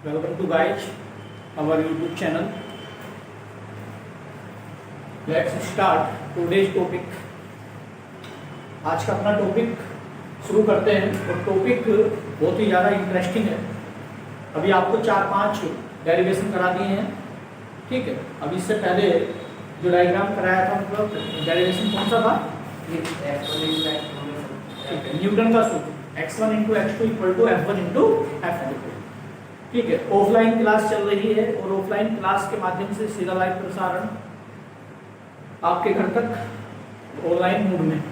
Welcome to guys our YouTube channel. Let's start today's topic. आज का अपना topic शुरू करते हैं और टॉपिक बहुत ही ज़्यादा इंटरेस्टिंग है। अभी आपको 4-5 डेरिवेशन करा दिए हैं, ठीक है। अब इससे पहले जो डायग्राम कराया था मतलब डेरिवेशन कौन सा था? ठीक है, न्यूटन का सूत्र x1 × x2 = f1 × f2। ठीक है, ऑफलाइन क्लास चल रही है और ऑफलाइन क्लास के माध्यम से सीधा लाइव प्रसारण आपके घर तक ऑनलाइन मोड में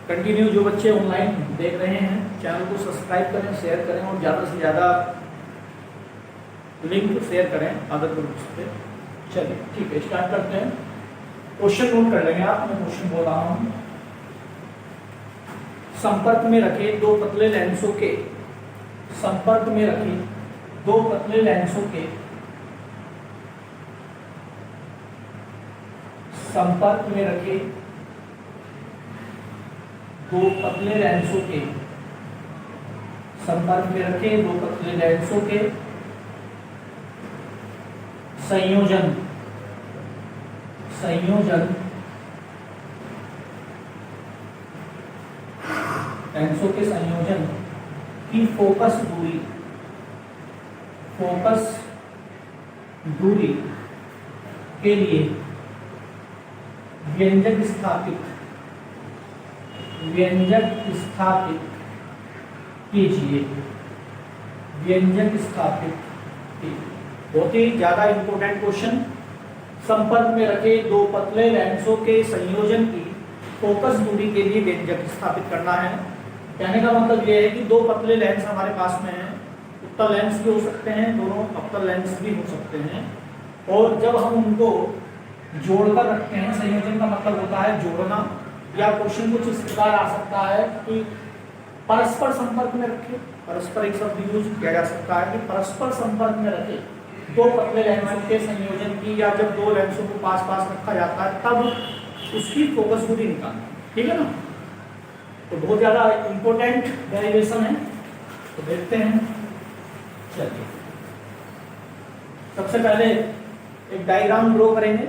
कंटिन्यू। जो बच्चे ऑनलाइन देख रहे हैं चैनल को सब्सक्राइब करें, शेयर करें और ज़्यादा से ज़्यादा लिंक शेयर करें अदर ग्रुप्स पे। चलिए ठीक है, स्टार्ट करते हैं। क्वेश्चन नोट कर लेंगे आप, मैं क्वेश्चन बोल रहा हूँ। संपर्क में रखे दो पतले लेंसों के संपर्क में रखे दो पतले लेंसों के संपर्क में रखे दो पतले लेंसों के संपर्क में रखे दो पतले लेंसों के संयोजन लेंसों के संयोजन की फोकस दूरी के लिए व्यंजक स्थापित कीजिए। बहुत ही ज्यादा इंपॉर्टेंट क्वेश्चन। संपर्क में रखे दो पतले लेंसों के संयोजन की फोकस दूरी के लिए व्यंजक स्थापित करना है। कहने का मतलब यह है कि दो पतले लेंस हमारे पास में हैं, उत्तल लेंस भी हो सकते हैं, दोनों अवतल लेंस भी हो सकते हैं। और जब हम उनको जोड़कर रखते हैं, संयोजन का मतलब होता है जोड़ना, या क्वेश्चन कुछ इस प्रकार आ सकता है कि परस्पर संपर्क में रखे। परस्पर एक शब्द यूज किया जा सकता है कि परस्पर संपर्क में रखे दो पतले लेंसों के संयोजन की, या जब दो लेंसों को पास पास रखा जाता है तब उसकी फोकस दूरी निकालना। ठीक है ना, तो बहुत ज्यादा इंपॉर्टेंट डेरिवेशन है, तो देखते हैं। चलिए सबसे पहले एक डायग्राम ड्रॉ करेंगे।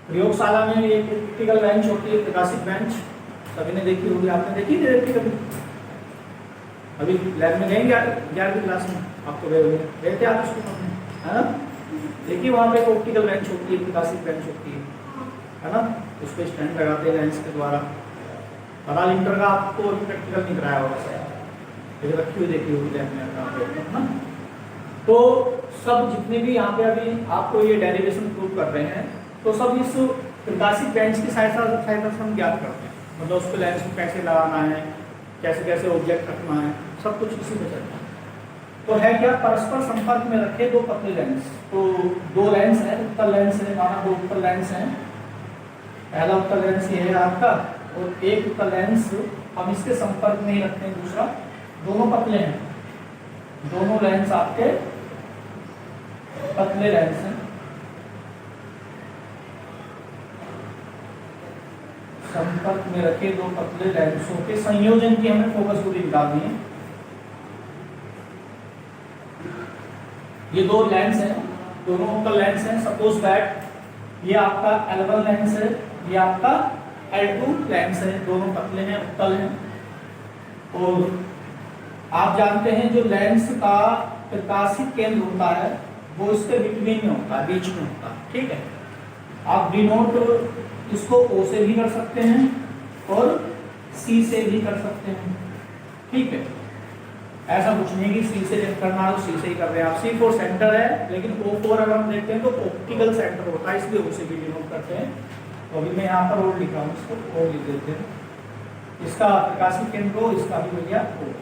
प्रयोगशाला में एक प्रैक्टिकल बेंच होती है, प्रकाशित बेंच, सभी ने देखी होगी। आपने देखी नहीं देखी कभी? अभी लैब में गएंगे 11वीं क्लास में, आपको गए थे आप स्कूल में, है ना? देखिए वहाँ पे एक ऑप्टिकल बेंच होती है, प्रकाशित बेंच होती है ना? उस पर स्टैंड लगाते हैं लेंस के द्वारा। बड़ा इंटर का आपको प्रैक्टिकल नहीं कराया होगा शायद, रखी हुई देखी होगी लैब में ना। तो सब जितने भी यहाँ पे अभी आपको ये डेरिवेशन प्रूव कर रहे हैं, तो सब इस प्रकाशित बेंच की सहायता से हम ज्ञात करते हैं। मतलब उसको लेंस को कैसे लगाना है, कैसे कैसे ऑब्जेक्ट रखना है, सब कुछ इसी में चलता है। तो है क्या? परस्पर संपर्क में रखे दो पतले लेंस। तो दो लेंस है, उत्तल लेंस है, माना दो उत्तल लेंस हैं। पहला उत्तल लेंस ये है आपका, और एक उत्तल लेंस हम इसके संपर्क में ही रखते हैं, दूसरा। दोनों पतले हैं, दोनों लेंस आपके पतले लेंस हैं। संपर्क में रखे दो पतले लेंसों के संयोजन की हमें फोकस दूरी निकालनी है। ये दो लेंस हैं, दोनों उत्तल लेंस हैं। सपोज दैट ये आपका L1 लेंस है, ये आपका L2 लेंस है, दोनों पतले हैं, उत्तल हैं। और आप जानते हैं जो लेंस का प्रकाशित केंद्र होता है वो इसके बिटवीन में होता है, बीच में होता है। ठीक है, आप डिनोट इसको O से भी कर सकते हैं और C से भी कर सकते हैं। ठीक है, ऐसा कुछ नहीं कि C से करना है तो C से ही कर रहे हैं आप। C4 सेंटर है, लेकिन O4 अगर हम देखते हैं तो ऑप्टिकल सेंटर होता है, इसलिए O से भी डिनोट करते हैं। तो अभी मैं यहाँ पर और लिखा हूँ, इसको O लिख देते हैं। इसका प्रकाशित केंद्र O, इसका भी हो गया O।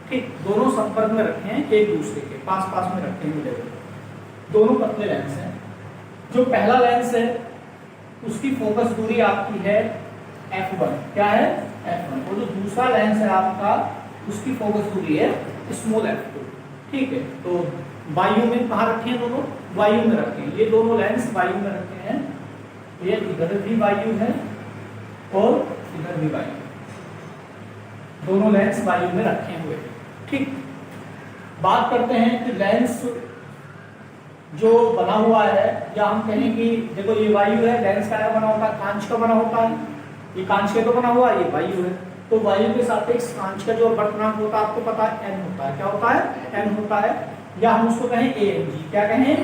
ठीक, दोनों संपर्क में रखे हैं, एक दूसरे के पास पास में रखे हैं, दोनों पतले लेंस हैं। जो पहला लेंस है उसकी फोकस दूरी आपकी है f1। क्या है? f1। और जो दूसरा लेंस है आपका उसकी फोकस दूरी है स्मॉल f2। ठीक है, तो वायु में कहाँ रखे हैं? दोनों वायु में रखे हैं। ये दोनों लेंस वायु में रखे हैं। ये इधर भी वायु है और इधर भी वायु। दोनों लेंस वायु में रखे हुए। ठीक, बात करते हैं कि लेंस जो बना हुआ है, या हम कहें कि देखो ये वायु है, लेंस का बना होता है, कांच का बना होता है, ये कांच के तो बना हुआ है, ये वायु है। तो वायु के सापेक्ष कांच का जो अपवर्तनांक होता है आपको पता है n होता है। क्या होता है? n होता है, या हम उसको कहें Ang। क्या कहें?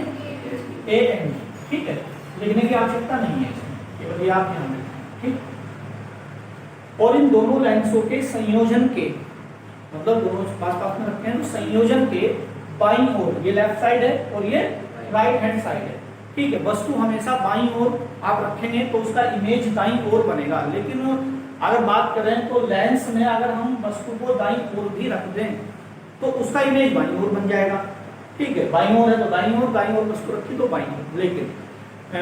Ang। ठीक है, लिखने की आवश्यकता नहीं है इसमें, केवल ये आप ध्यान रखें। ठीक, और इन दोनों लेंसों के संयोजन के, मतलब दोनों पास पास में रखते हैं, तो संयोजन के बाईं ओर, ये लेफ्ट साइड है और ये राइट हैंड साइड है। ठीक है, वस्तु हमेशा बाईं ओर आप रखेंगे तो उसका इमेज दाईं ओर बनेगा। लेकिन अगर बात करें तो लेंस में अगर हम वस्तु को दाईं ओर भी रख दें तो उसका इमेज बाईं ओर बन जाएगा। ठीक है, बाईं ओर है तो दाईं ओर, दाईं ओर वस्तु रखी तो बाईं ओर। लेकिन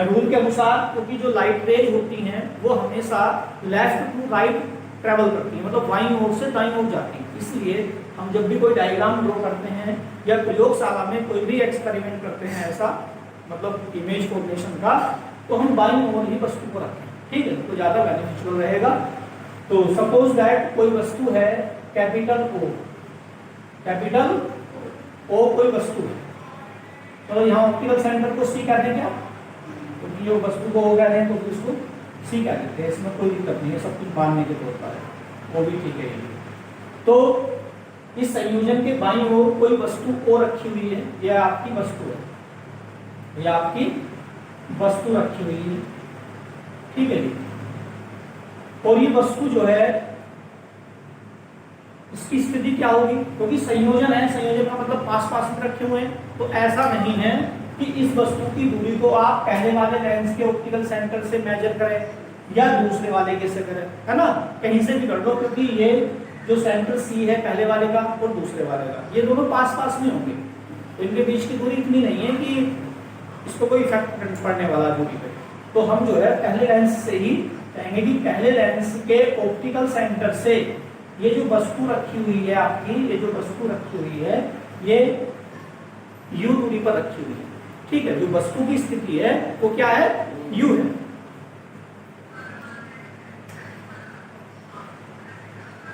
रूल के अनुसार, क्योंकि जो लाइट रेज होती हैं वो हमेशा लेफ्ट टू राइट ट्रेवल करती है, मतलब बाईं ओर से दाईं ओर जाती है। इसलिए हम जब भी कोई डायग्राम ड्रॉ करते हैं या प्रयोगशाला में कोई भी एक्सपेरिमेंट करते हैं ऐसा, मतलब इमेज फॉर्मेशन का, तो हम बाईं ओर ही वस्तु को रखें। ठीक है, तो ज्यादा बेनिफिशियल रहेगा। तो सपोज दैट कोई वस्तु है कैपिटल O, कैपिटल O कोई वस्तु है, तो यहाँ ऑप्टिकल सेंटर को C कहते हैं क्या? क्योंकि जो वस्तु को O कहते हैं तो इसको C कह देते हैं, इसमें कोई दिक्कत नहीं है, सब कुछ मानने के तौर पर है, वो भी ठीक है। तो इस संयोजन के बाईं ओर कोई वस्तु O रखी हुई है, यह आपकी वस्तु है, यह आपकी वस्तु रखी हुई है। ठीक है जी, और ये वस्तु जो है इसकी स्थिति क्या होगी? क्योंकि संयोजन है, संयोजन का मतलब पास पास में रखे हुए हैं, तो ऐसा नहीं है कि इस वस्तु की दूरी को आप पहले वाले लेंस के ऑप्टिकल सेंटर से मेजर करें या दूसरे वाले के से करें, है ना, कहीं से भी कर लो, क्योंकि ये जो सेंटर C है पहले वाले का और दूसरे वाले का, ये दोनों पास पास में होंगे, तो इनके बीच की दूरी इतनी नहीं है कि इसको कोई इफेक्ट पड़ने वाला दूरी पे। तो हम जो है पहले लेंस से ही कहेंगे कि पहले लेंस के ऑप्टिकल सेंटर से ये जो वस्तु रखी हुई है आपकी, ये जो वस्तु रखी हुई है ये U दूरी पर रखी हुई है। ठीक है, जो वस्तु की स्थिति है वो क्या है? U है।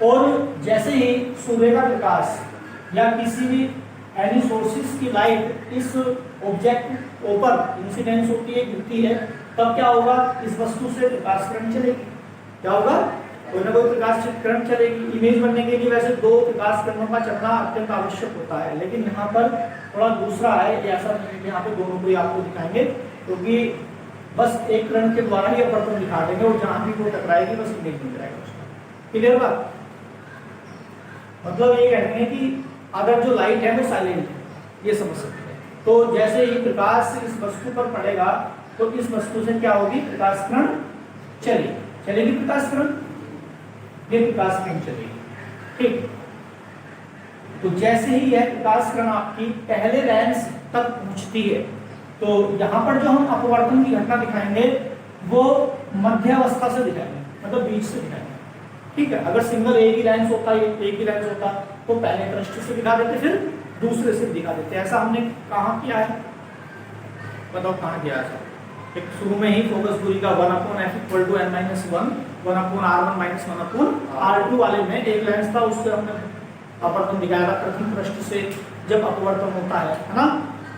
और जैसे ही सूर्य का प्रकाश या किसी भी एनी सोर्सेस की लाइट इस ऑब्जेक्ट ऊपर इंसिडेंस होती है, गिरती है, तब क्या होगा? इस वस्तु से प्रकाश किरण चलेगी। क्या होगा? कोई ना कोई प्रकाश किरण चलेगी। इमेज बनने के लिए वैसे दो प्रकाश किरणों का चलना अत्यंत आवश्यक होता है, लेकिन यहाँ पर थोड़ा दूसरा है, ऐसा नहीं है। यहाँ पे दोनों को ही आपको दिखाएंगे, क्योंकि बस एक किरण के द्वारा ही अपवर्तन दिखा देंगे और जहाँ भी वो टकराएगी बस इमेज बन जाएगा उसका। क्लियर बात? मतलब ये कहते हैं कि अगर जो लाइट है वो साइलेंट है, ये समझ सकते हैं। तो जैसे ही प्रकाश इस वस्तु पर पड़ेगा तो इस वस्तु से क्या होगी? प्रकाश किरण चलेगी प्रकाश किरण, ये प्रकाश किरण चलेगी। ठीक, तो जैसे ही यह प्रकाश किरण आपकी पहले लेंस तक पहुंचती है, तो यहाँ पर जो हम अपवर्तन की घटना दिखाएंगे वो मध्य अवस्था से दिखाएंगे, मतलब बीच से दिखाएंगे। ठीक है, अगर सिंगल एक ही लेंस होता तो पहले पृष्ठ से दिखा देते, फिर दूसरे से दिखा देते। ऐसा हमने कहाँ किया है? बताओ कहाँ किया है? एक शुरू में ही फोकस दूरी का 1/f = n-1, 1/r1 - 1/r2 वाले में एक लेंस था, उससे हमने अपवर्तन दिखाया था प्रथम पृष्ठ से जब अपवर्तन होता है ना,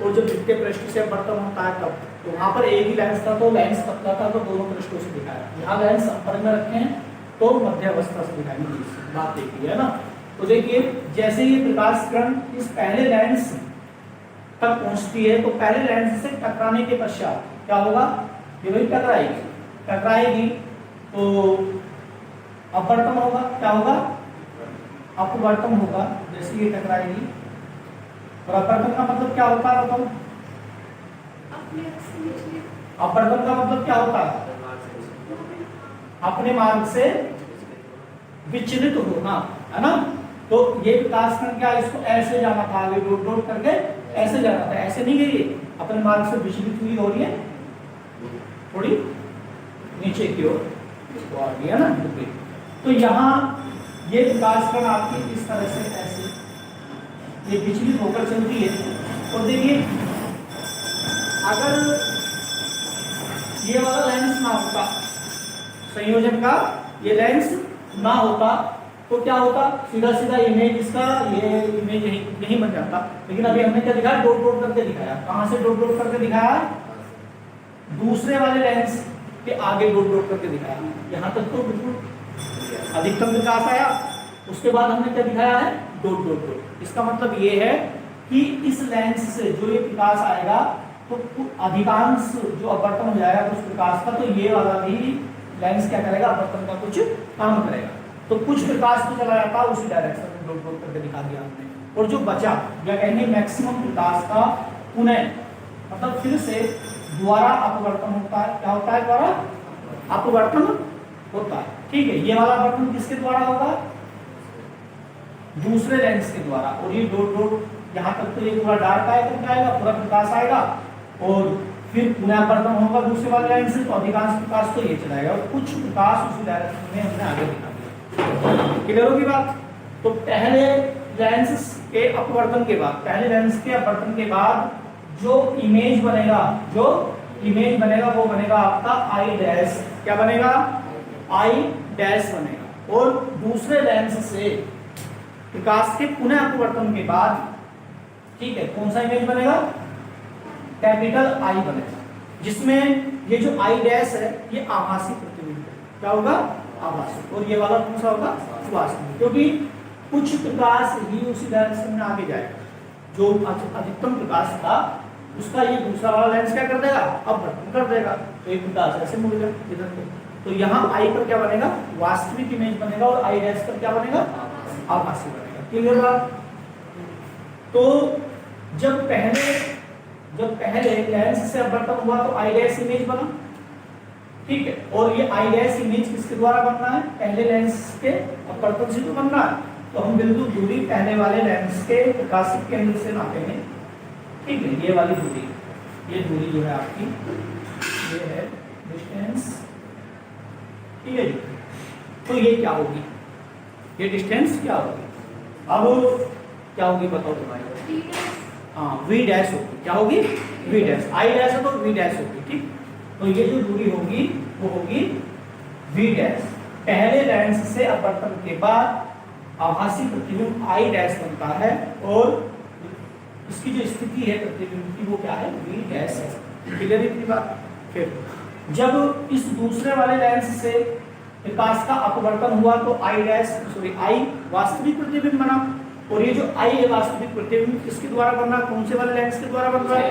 और जब द्वितीय पृष्ठ से अपवर्तन होता है तब। तो वहाँ पर एक ही लेंस था, तो लेंस पतला था तो दोनों पृष्ठों से दिखाया। यहाँ लेंस संपर्क में रखे हैं तो मध्य अवस्था से दिखाएंगे, बात देखी है ना। तो देखिए, जैसे ये प्रकाश किरण इस पहले लेंस तक पहुंचती है तो पहले लेंस से टकराने के पश्चात क्या होगा? ये वही टकराएगी तो अपवर्तन होगा। क्या होगा? अपवर्तन होगा जैसे ये टकराएगी। और अपवर्तन का मतलब क्या होता है बताओ? अपवर्तन का मतलब क्या होता है? अपने मार्ग से विचलित होना, है ना। तो ये प्रकाश किरण क्या, इसको ऐसे जाना था, आगे डॉट करके ऐसे जाना था, ऐसे नहीं गई, अपने मार्ग से विचलित हुई हो रही है, थोड़ी नीचे की ओर इसको आ गई है ना। तो यहाँ ये प्रकाश किरण आपकी इस तरह से ऐसे ये विचलित होकर चलती है। और देखिए, अगर ये वाला लेंस ना होता, संयोजन का ये लेंस ना होता, तो क्या होता, सीधा सीधा इमेज इसका ये इमेज यही बन जाता। लेकिन अभी हमने क्या दिखाया, डॉट डॉट करके दिखाया। कहां से डॉट डॉट करके दिखाया, दूसरे वाले लेंस के आगे डॉट डॉट करके दिखाया। यहां तक तो बिल्कुल अधिकतम प्रकाश आया, उसके बाद हमने क्या दिखाया है, डॉट डॉट डॉट। इसका मतलब ये है कि इस लेंस से जो ये प्रकाश आएगा तो अधिकांश जो अपवर्तन हो जाएगा उस प्रकाश का, तो ये वाला भी लेंस क्या करेगा, अपवर्तन का कुछ काम करेगा। तो कुछ प्रकाश तो चला जाता है उसी डायरेक्शन में, डॉट डॉट करके दिखा दिया हमने। और जो बचा या कहेंगे मैक्सिमम प्रकाश का पुनः मतलब फिर से द्वारा अपवर्तन होता है। क्या होता है, द्वारा अपवर्तन होता है। ठीक है, ये वाला अपवर्तन किसके द्वारा होगा, दूसरे लेंस के द्वारा। और ये डॉट डॉट यहाँ तक तो ये पूरा डार्क आएगा, पूरा प्रकाश आएगा और फिर पुनः अपवर्तन होगा दूसरे वाले लेंस से, तो अधिकांश प्रकाश तो ये चलाएगा और कुछ प्रकाश उसी डायरेक्शन में हमने आगे दिखा दिया। क्लियर होगी बात। तो पहले लेंस के अपवर्तन के बाद, पहले लेंस के अपवर्तन के बाद जो इमेज बनेगा, वो बनेगा आपका आई डैश। क्या बनेगा, आई डैश बनेगा। और दूसरे लेंस से प्रकाश के पुनः अपवर्तन के बाद, ठीक है, कौन सा इमेज बनेगा, कैपिटल आई बनेगा, जिसमें ये जो आई डैश है ये आभासी प्रतिबिंब है। क्या होगा, आभासी। और ये वाला कौन सा होगा, वास्तविक, क्योंकि कुछ प्रकाश ही उसी डायरेक्शन में आगे जाएगा। जो अधिकतम प्रकाश था उसका ये दूसरा वाला लेंस क्या कर देगा, अपवर्तन कर देगा। तो एक प्रकाश ऐसे मुड़ गया इधर पे, तो यहाँ आई पर क्या बनेगा, वास्तविक इमेज बनेगा और आई डैश पर क्या बनेगा, आभासी बनेगा। क्लियर बात। तो जब पहले लेंस से अपवर्तन हुआ तो आई डैश इमेज बना, ठीक है। और ये आई डैश इमेज किसके द्वारा बनना है, पहले लेंस के अपवर्तन से तो बनना है। तो हम बिंदु दूरी पहले वाले लेंस के प्रकाशिक केंद्र से नापेंगे, ठीक है। ये वाली दूरी, ये दूरी जो है आपकी, ये है डिस्टेंस, ठीक है जी। तो ये क्या होगी, ये डिस्टेंस क्या होगी, अब क्या होगी बताओ तुम्हारी, हाँ वी डैश होगी। क्या होगी, वी डैश। आई डैश है तो वी डैश होगी, ठीक। तो ये जो दूरी होगी वो होगी वी डैश। पहले लेंस से अपवर्तन के बाद आभासी प्रतिबिंब आई डैश बनता है और इसकी जो स्थिति है प्रतिबिंब की वो क्या है, वी डैश है। क्लियर है इतनी बात। फिर जब इस दूसरे वाले लेंस से प्रकाश का अपवर्तन हुआ तो आई वास्तविक प्रतिबिंब बना। और ये जो आई है वास्तविक प्रतिबिंब किसके द्वारा बन रहा है, कौन से वाले लेंस के द्वारा बन रहा है,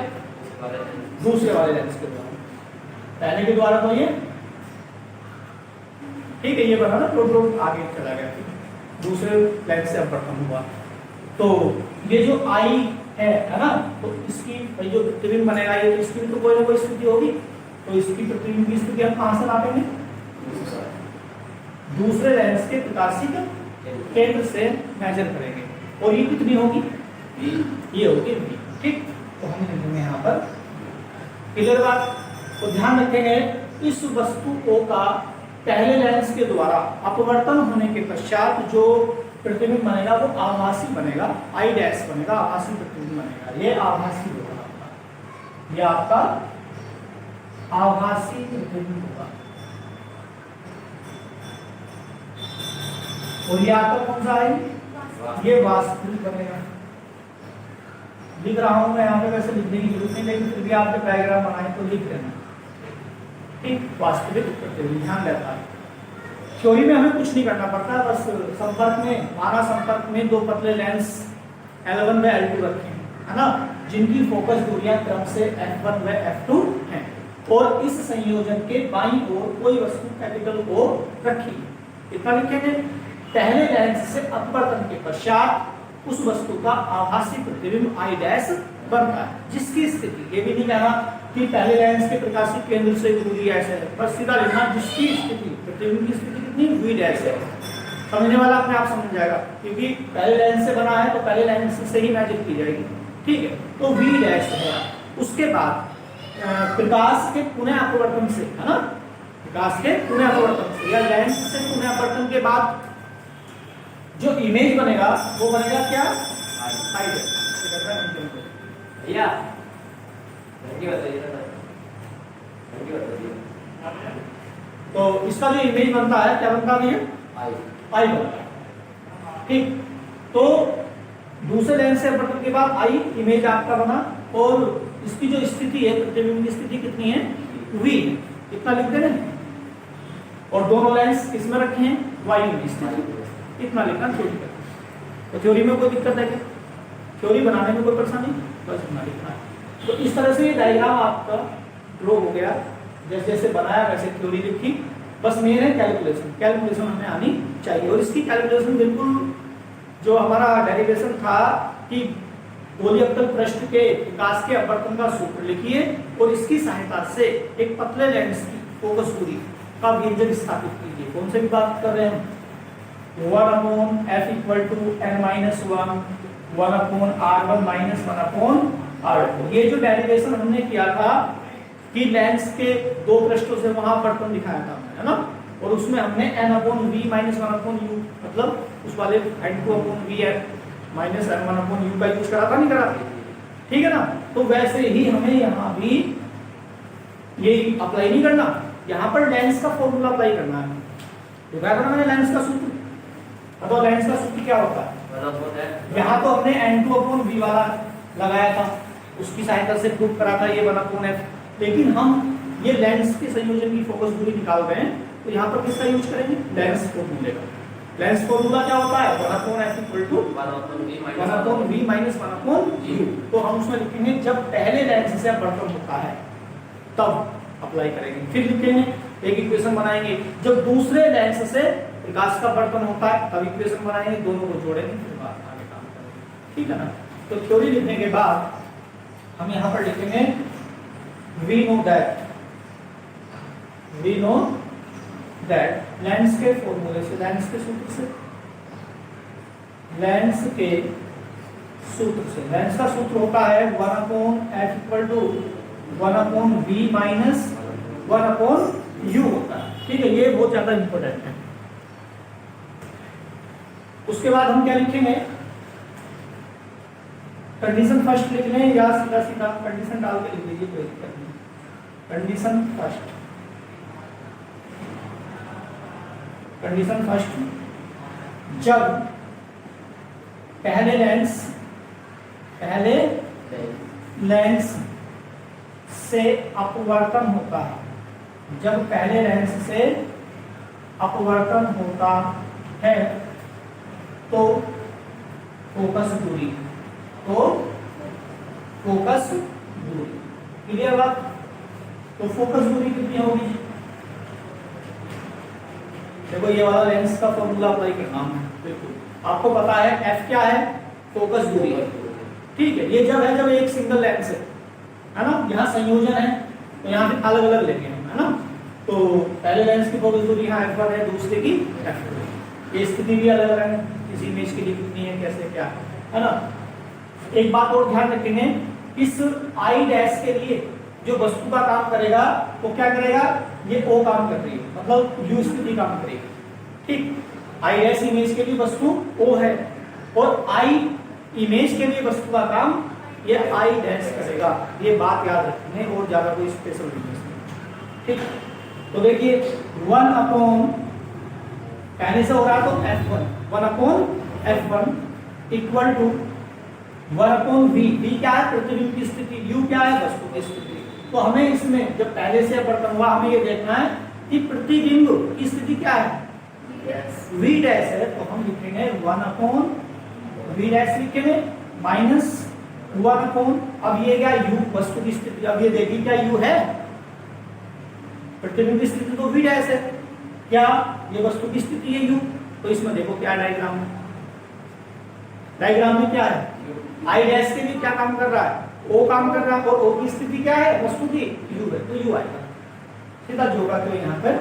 दूसरे वाले लेंस के द्वारा। पहले के द्वारा तो ये, ठीक है, ये बना ना, डॉट आगे चला गया, दूसरे लेंस से अपवर्तन हुआ। तो ये जो आई है ना, तो इसकी जो प्रतिबिंब बनेगा ये, इसकी भी तो कोई ना कोई स्थिति होगी। तो इसकी प्रतिबिंब की स्थिति हम कहां से नापेंगे, दूसरे लेंस के प्रकाशिक केंद्र से मेजर करेंगे। और ये कितनी होगी, ये होगी v, ठीक। तो हम लिखेंगे यहाँ पर, क्लियर बात। तो ध्यान रखेंगे इस वस्तु को का पहले लेंस के द्वारा अपवर्तन होने के पश्चात जो प्रतिबिंब बनेगा वो आभासी बनेगा, आई डैश बनेगा, आभासी प्रतिबिंब बनेगा। ये आभासी होगा आपका, ये आपका आभासी प्रतिबिंब होगा। और ये आपका कौन सा है, ये वास्तविक बनेगा। लिख रहा हूं मैं यहाँ पे, वैसे लिखने की जरूरत नहीं, लेकिन फिर भी आपने डायग्राम बनाए तो लिख देना, ठीक। वास्तविक प्रतिबिंब ध्यान रहता है, थ्योरी में हमें कुछ नहीं करना पड़ता, बस संपर्क में, माना संपर्क में दो पतले लेंस L1 व L2 रखे हैं, है ना, जिनकी फोकस दूरियां क्रम से f1 व f2 हैं। और इस संयोजन के बाईं ओर कोई वस्तु कैपिटल O रखी, इतना लिखेंगे। पहले लेंस से अपवर्तन के पश्चात उस वस्तु का आभासी प्रतिबिंब आई डैश बनता है, जिसकी स्थिति, ये भी नहीं कहना कि पहले लेंस के प्रकाशिक केंद्र से दूरी ऐसे है, बस सीधा लिखना जिसकी स्थिति, प्रतिबिंब की स्थिति कितनी, वी डैश है। समझने वाला अपने आप समझ जाएगा, क्योंकि पहले लेंस से बना है तो पहले लेंस से ही मैजिक की जाएगी, ठीक है। तो वी डैश है। उसके बाद प्रकाश के पुनः अपवर्तन से, है ना, प्रकाश के पुनः अपवर्तन से या लेंस से पुनः अपवर्तन के बाद जो इमेज बनेगा वो बनेगा क्या, आई डैश। भैया तो इसका जो इमेज बनता है क्या बनता है, आई बनता है। ठीक, तो दूसरे लेंस से अपवर्तन के बाद आई इमेज आपका बना, और इसकी जो स्थिति है प्रतिबिंब की स्थिति कितनी है, v, इतना लिख देना, और दोनों लेंस किसमें रखे हैं, वायु में स्थिति, इतना लिखना थ्योरी का। तो थ्योरी में कोई दिक्कत है क्या, थ्योरी बनाने में कोई परेशानी, बस इतना लिखना है। तो इस तरह से ये डायग्राम आपका ड्रॉ हो गया, जैसे जैसे बनाया वैसे थ्योरी लिखी, बस मेन है कैलकुलेशन, कैलकुलेशन हमें आनी चाहिए। और इसकी कैलकुलेशन बिल्कुल जो हमारा डेरिवेशन था कि गोलीय अवतल पृष्ठ के विकास के अपवर्तन का सूत्र लिखिए, और इसकी सहायता से एक पतले लेंस की फोकस दूरी का व्यंजक स्थापित कीजिए। कौन से की बात कर रहे हैं, 1/f = n-1, 1/r1 - 1/r2। ये जो डेरिवेशन हमने किया था कि लेंस के दो पृष्ठों से वहां अपवर्तन दिखाया था, है ना, और उसमें हमने n/v - 1/u मतलब उस वाले n2/v - n1/u का यूज करा था, नहीं करा, ठीक है ना। तो वैसे ही हमें यहाँ भी ये अप्लाई नहीं करना, यहाँ पर लेंस का फॉर्मूला अप्लाई करना है। तो क्या करना है, लेंस का सूत्र, तो लेंस का सूत्र क्या होता है, यहाँ तो हमने n2/v वाला लगाया था, उसकी सहायता से प्रूव करा था ये 1/f, लेकिन हम ये लेंस के संयोजन की फोकस दूरी निकाल रहे हैं, तो यहाँ पर किसका यूज करेंगे, लेंस फॉर्मूले का। लेंस फॉर्मूला क्या होता है, 1/f = 1/v - 1/u। तो हम उसमें लिखेंगे जब पहले लेंस से अपवर्तन होता है तब अप्लाई करेंगे, फिर लिखेंगे एक इक्वेशन बनाएंगे जब दूसरे लेंस से प्रकाश का अपवर्तन होता है तब इक्वेशन बनाएंगे, दोनों को जोड़ेंगे, फिर बात आगे काम करेंगे, ठीक है ना। तो थ्योरी लिखने के बाद हम यहाँ पर लिखेंगे we know that लेंस के फॉर्मूले से, लेंस के सूत्र से, लेंस के सूत्र से, लेंस का सूत्र होता है 1/f = 1/v - 1/u होता है, ठीक है, ये बहुत ज्यादा इंपॉर्टेंट है। उसके बाद हम क्या लिखेंगे, कंडीशन फर्स्ट लिख लें या सीधा सीधा कंडीशन डाल के लिख लीजिए, कोई दिक्कत नहीं। कंडीशन फर्स्ट, कंडीशन फर्स्ट, जब पहले लेंस से अपवर्तन होता है, जब पहले लेंस से अपवर्तन होता है तो फोकस दूरी, क्लियर बात। तो फोकस दूरी कितनी होगी, देखो ये वाला लेंस का फॉर्मूला अप्लाई करना है, बिल्कुल आपको पता है f क्या है, फोकस दूरी, ठीक है। ये जब है जब एक सिंगल लेंस है ना, यहाँ संयोजन है तो यहाँ पे अलग अलग लेंगे हम, है ना। तो पहले लेंस की फोकस दूरी यहाँ f1 है, दूसरे की f2 है, ये स्थिति भी अलग अलग है, किसी इमेज के लिए कितनी है, कैसे क्या है ना। एक बात और ध्यान रखेंगे, इस आई डैश के लिए जो वस्तु का काम करेगा वो क्या करेगा, ये O काम कर रही है, मतलब U स्थिति काम करेगी, ठीक। आई डैश इमेज के लिए वस्तु O है, और आई इमेज के लिए वस्तु का काम ये आई डैश करेगा, ये बात याद रखेंगे, और ज्यादा कोई स्पेशल नहीं है, ठीक। तो देखिए 1/, पहले से हो रहा तो f1, 1/f1 = 1/v, v क्या है, प्रतिबिंब की स्थिति, u क्या है, वस्तु की स्थिति। तो हमें इसमें जब पहले से अपवर्तन हुआ हमें ये देखना है कि प्रतिबिंब की स्थिति क्या है, v डैश है, तो हम लिखेंगे 1/v' लिखेंगे माइनस 1/, अब ये क्या u, वस्तु की स्थिति। अब ये देखिए क्या u है, प्रतिबिंब की स्थिति तो v डैश है, क्या ये वस्तु की स्थिति है u। तो इसमें देखो क्या डायग्राम है, डायग्राम में क्या है, आई डैश के लिए क्या काम कर रहा है, O काम कर रहा है, और O की स्थिति क्या है, वस्तु की U है, तो U आएगा, सीधा जोड़ा तो यहाँ पर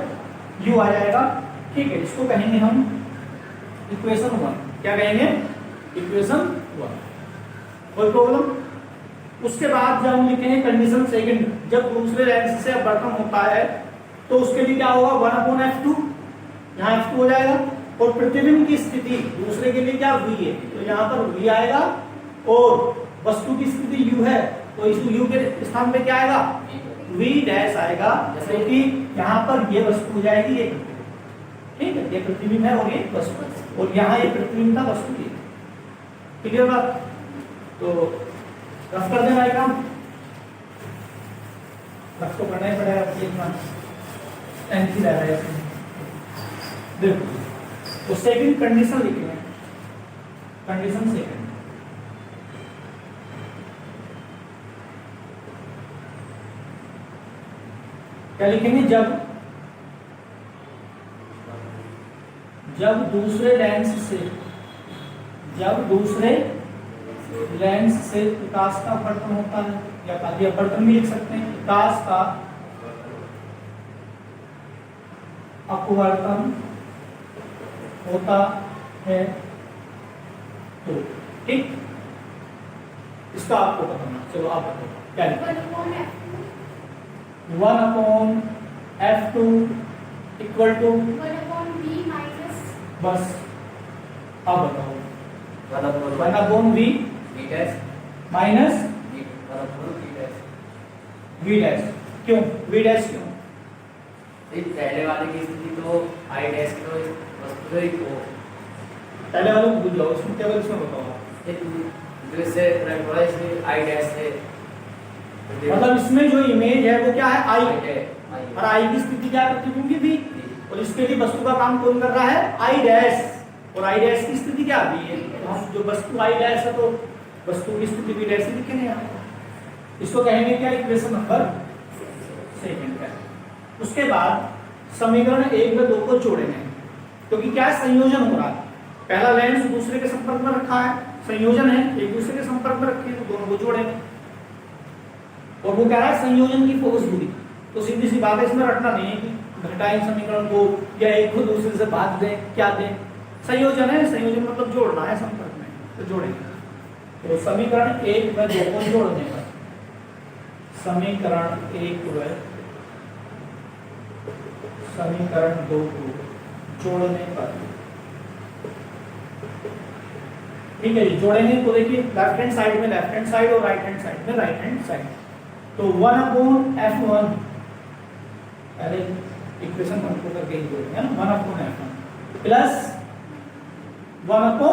U आ जाएगा, ठीक है। इसको कहेंगे हम इक्वेशन 1, क्या कहेंगे, इक्वेशन 1, कोई प्रॉब्लम। उसके बाद जब हम लिखेंगे कंडीशन सेकंड, जब दूसरे लेंस से अपवर्तन होता है तो उसके लिए क्या होगा, 1/f2, यहाँ f2 हो जाएगा, और प्रतिबिंब की स्थिति दूसरे के लिए क्या v है, तो यहाँ पर v आएगा, और वस्तु की स्थिति u है तो इस u के स्थान पे क्या आएगा, v डैश आएगा, क्योंकि यहाँ पर ये वस्तु हो जाएगी, ये ठीक है, ये प्रतिबिंब है और ये वस्तु है, और यहाँ ये प्रतिबिंब था, वस्तु ये। क्लियर बात? तो रफ कर देना काम, रफ तो करना ही पड़ेगा, इतना एंटी रह रहा है इसमें। देखो तो सेकंड कंडीशन लिखेंगे, कंडीशन सेकंड, क्या लिखेंगे? जब दूसरे लेंस से प्रकाश का अपवर्तन होता है, या खाली अपवर्तन भी लिख सकते हैं, प्रकाश का अपवर्तन होता है तो ठीक, इसका आपको पता होना। चलो आप बताओ क्या लिखेंगे? 1/f2 equal to 1/v minus, बस आप बताओ, 1/v v minus v dash. क्यों v डैश? क्यों? पहले वाले की स्थिति तो I डैश की तो वस्तु ही को पहले वाले को भूल जाओ, इसमें केवल इसमें बताओ। जो इससे कनेक्ट हो रहा है इसलिए I डैश से, मतलब इसमें जो इमेज है वो क्या है? I है और I की स्थिति क्या है? प्रतिबिंब की v, और इसके लिए वस्तु का काम कौन कर रहा है? I डैश, और I डैश की स्थिति क्या है? ये तो हम जो वस्तु I डैश है तो वस्तु की स्थिति v डैश ही लिखेंगे यहाँ। इसको कहेंगे क्या? इक्वेशन नंबर सेकंड का। उसके बाद समीकरण 1 व 2 को जोड़ेंगे, क्योंकि क्या संयोजन हो रहा है, पहला लेंस दूसरे के संपर्क में रखा है, संयोजन है, एक दूसरे के संपर्क में रखे, तो दोनों को जोड़ेंगे। और वो कह रहा है संयोजन की फोकस दूरी, तो सीधी सी बात है, इसमें रटना नहीं है कि घटाएं समीकरण को या एक को दूसरे से भाग दें, क्या दें, संयोजन है, संयोजन मतलब जोड़ना है संपर्क में, तो जोड़ेंगे। तो समीकरण 1 व 2 को जोड़ने पर, समीकरण 1 व समीकरण 2 को जोड़ने पर, ठीक है, जोड़ेंगे तो देखिए लेफ्ट हैंड साइड में लेफ्ट हैंड साइड और राइट हैंड साइड में राइट हैंड साइड, तो 1/f1 पहले इक्वेशन कंप्यूट करके ही जोड़ेंगे ना, 1/f1 plus 1/f2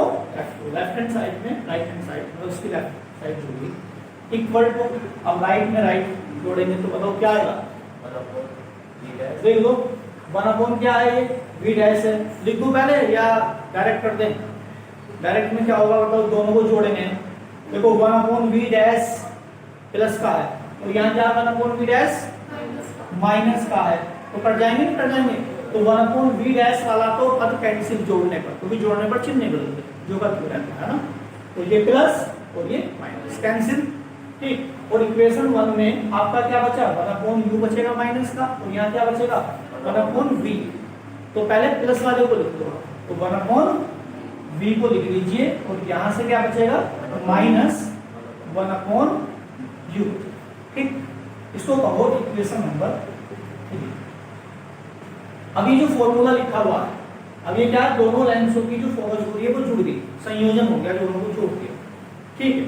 left hand side में राइट हैंड साइड में, उसकी लेफ्ट साइड जोड़ी इक्वल टू, अब राइट में राइट जोड़ेंगे तो बताओ क्या आएगा? देख लो 1/, क्या है ये? v डैश है, लिख दूं पहले या डायरेक्ट कर दें? डायरेक्ट में क्या होगा बताओ? दोनों को जोड़ेंगे, देखो 1/v डैश प्लस का है, और यहाँ क्या 1/v डैश माइनस का है, तो कट जाएंगे नहीं कट जाएंगे, तो 1/v डैश वाला तो पद कैंसिल जोड़ने पर, क्योंकि जोड़ने पर चिन्ह नहीं बदलते, जो का क्यों रहता है ना, तो ये प्लस और ये माइनस कैंसिल, ठीक। और इक्वेशन 1 में आपका क्या बचा? 1/u बचेगा माइनस का, और यहाँ क्या बचेगा? 1/v, तो पहले प्लस वाले को लिख दो, तो 1/v को लिख लीजिए, और यहाँ से क्या बचेगा? माइनस 1/u, ठीक। इसको कहो इक्वेशन नंबर 3। अभी जो फॉर्मूला लिखा हुआ है, अब ये क्या, दोनों लेंसों की जो फोकस दूरी है वो जुड़ गई, संयोजन हो गया, दोनों को जोड़ दिया, ठीक है।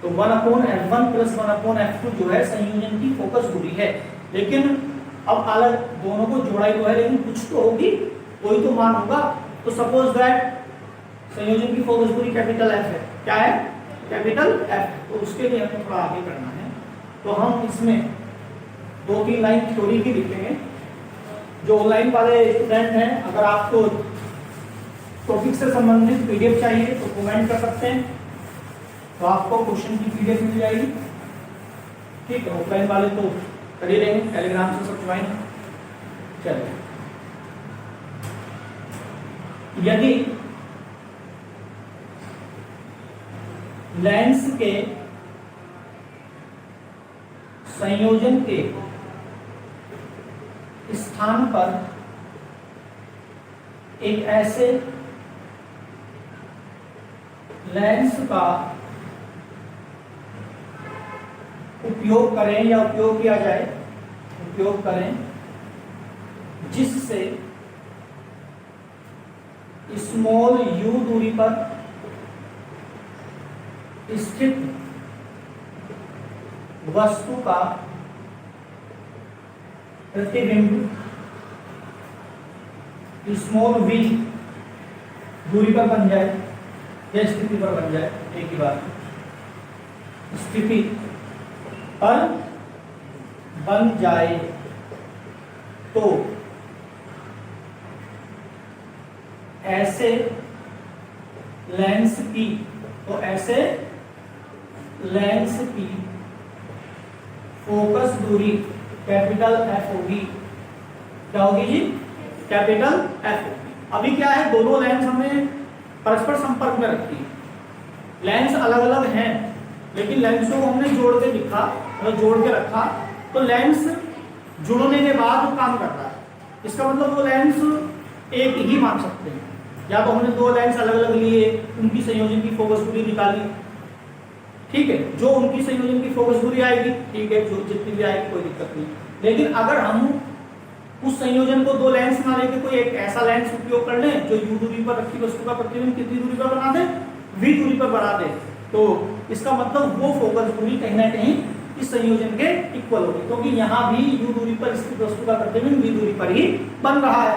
तो 1/f1 प्लस 1/f2 जो है संयोजन की फोकस दूरी है, लेकिन अब अलग दोनों को जोड़ा ही तो है, लेकिन कुछ तो होगी, कोई तो मान होगा, तो सपोज दैट संयोजन की फोकस दूरी कैपिटल F है, क्या है? कैपिटल F, तो उसके लिए हमें थोड़ा आगे करना है, तो हम इसमें 2-3 लाइन थ्योरी की लिखेंगे। जो ऑनलाइन वाले स्टूडेंट हैं, अगर आपको टॉपिक से संबंधित पीडीएफ चाहिए तो कमेंट कर सकते हैं, तो आपको क्वेश्चन की पीडीएफ मिल जाएगी, ठीक है। ऑफलाइन वाले तो कर ही रहेंगे, टेलीग्राम से सब ज्वाइन। चलिए, यदि लेंस के संयोजन के स्थान पर एक ऐसे लेंस का उपयोग करें या उपयोग किया जाए, उपयोग करें जिससे स्मॉल u दूरी पर स्थित वस्तु का प्रतिबिंब स्मॉल v दूरी पर बन जाए या स्थिति पर बन जाए, एक ही बात, स्थिति पर बन जाए तो ऐसे लेंस की फोकस दूरी कैपिटल एफ होगी। क्या होगी जी? कैपिटल एफ होगी। अभी क्या है, दोनों लेंस हमने परस्पर संपर्क में रखी है, लेंस अलग अलग हैं लेकिन लेंसों को हमने जोड़ के लिखा, मतलब जोड़ के रखा, तो लेंस जुड़ने के बाद काम करता है। इसका मतलब वो लेंस एक ही मान सकते हैं, या तो हमने दो लेंस अलग अलग लिए, उनकी संयोजन की फोकस दूरी निकाली, ठीक है, जो उनकी संयोजन की फोकस दूरी आएगी, ठीक है, जो जितनी भी आएगी कोई दिक्कत नहीं। लेकिन अगर हम उस संयोजन को दो लेंस ना लेके कोई एक ऐसा लेंस उपयोग कर लें जो u दूरी पर रखी वस्तु का प्रतिबिंब कितनी दूरी पर बना दे, v दूरी पर बना दे, तो इसका मतलब वो फोकस दूरी कहीं ना कहीं इस संयोजन के इक्वल होगी, क्योंकि यहाँ भी u दूरी पर स्थित वस्तु का प्रतिबिंब v दूरी पर ही बन रहा है,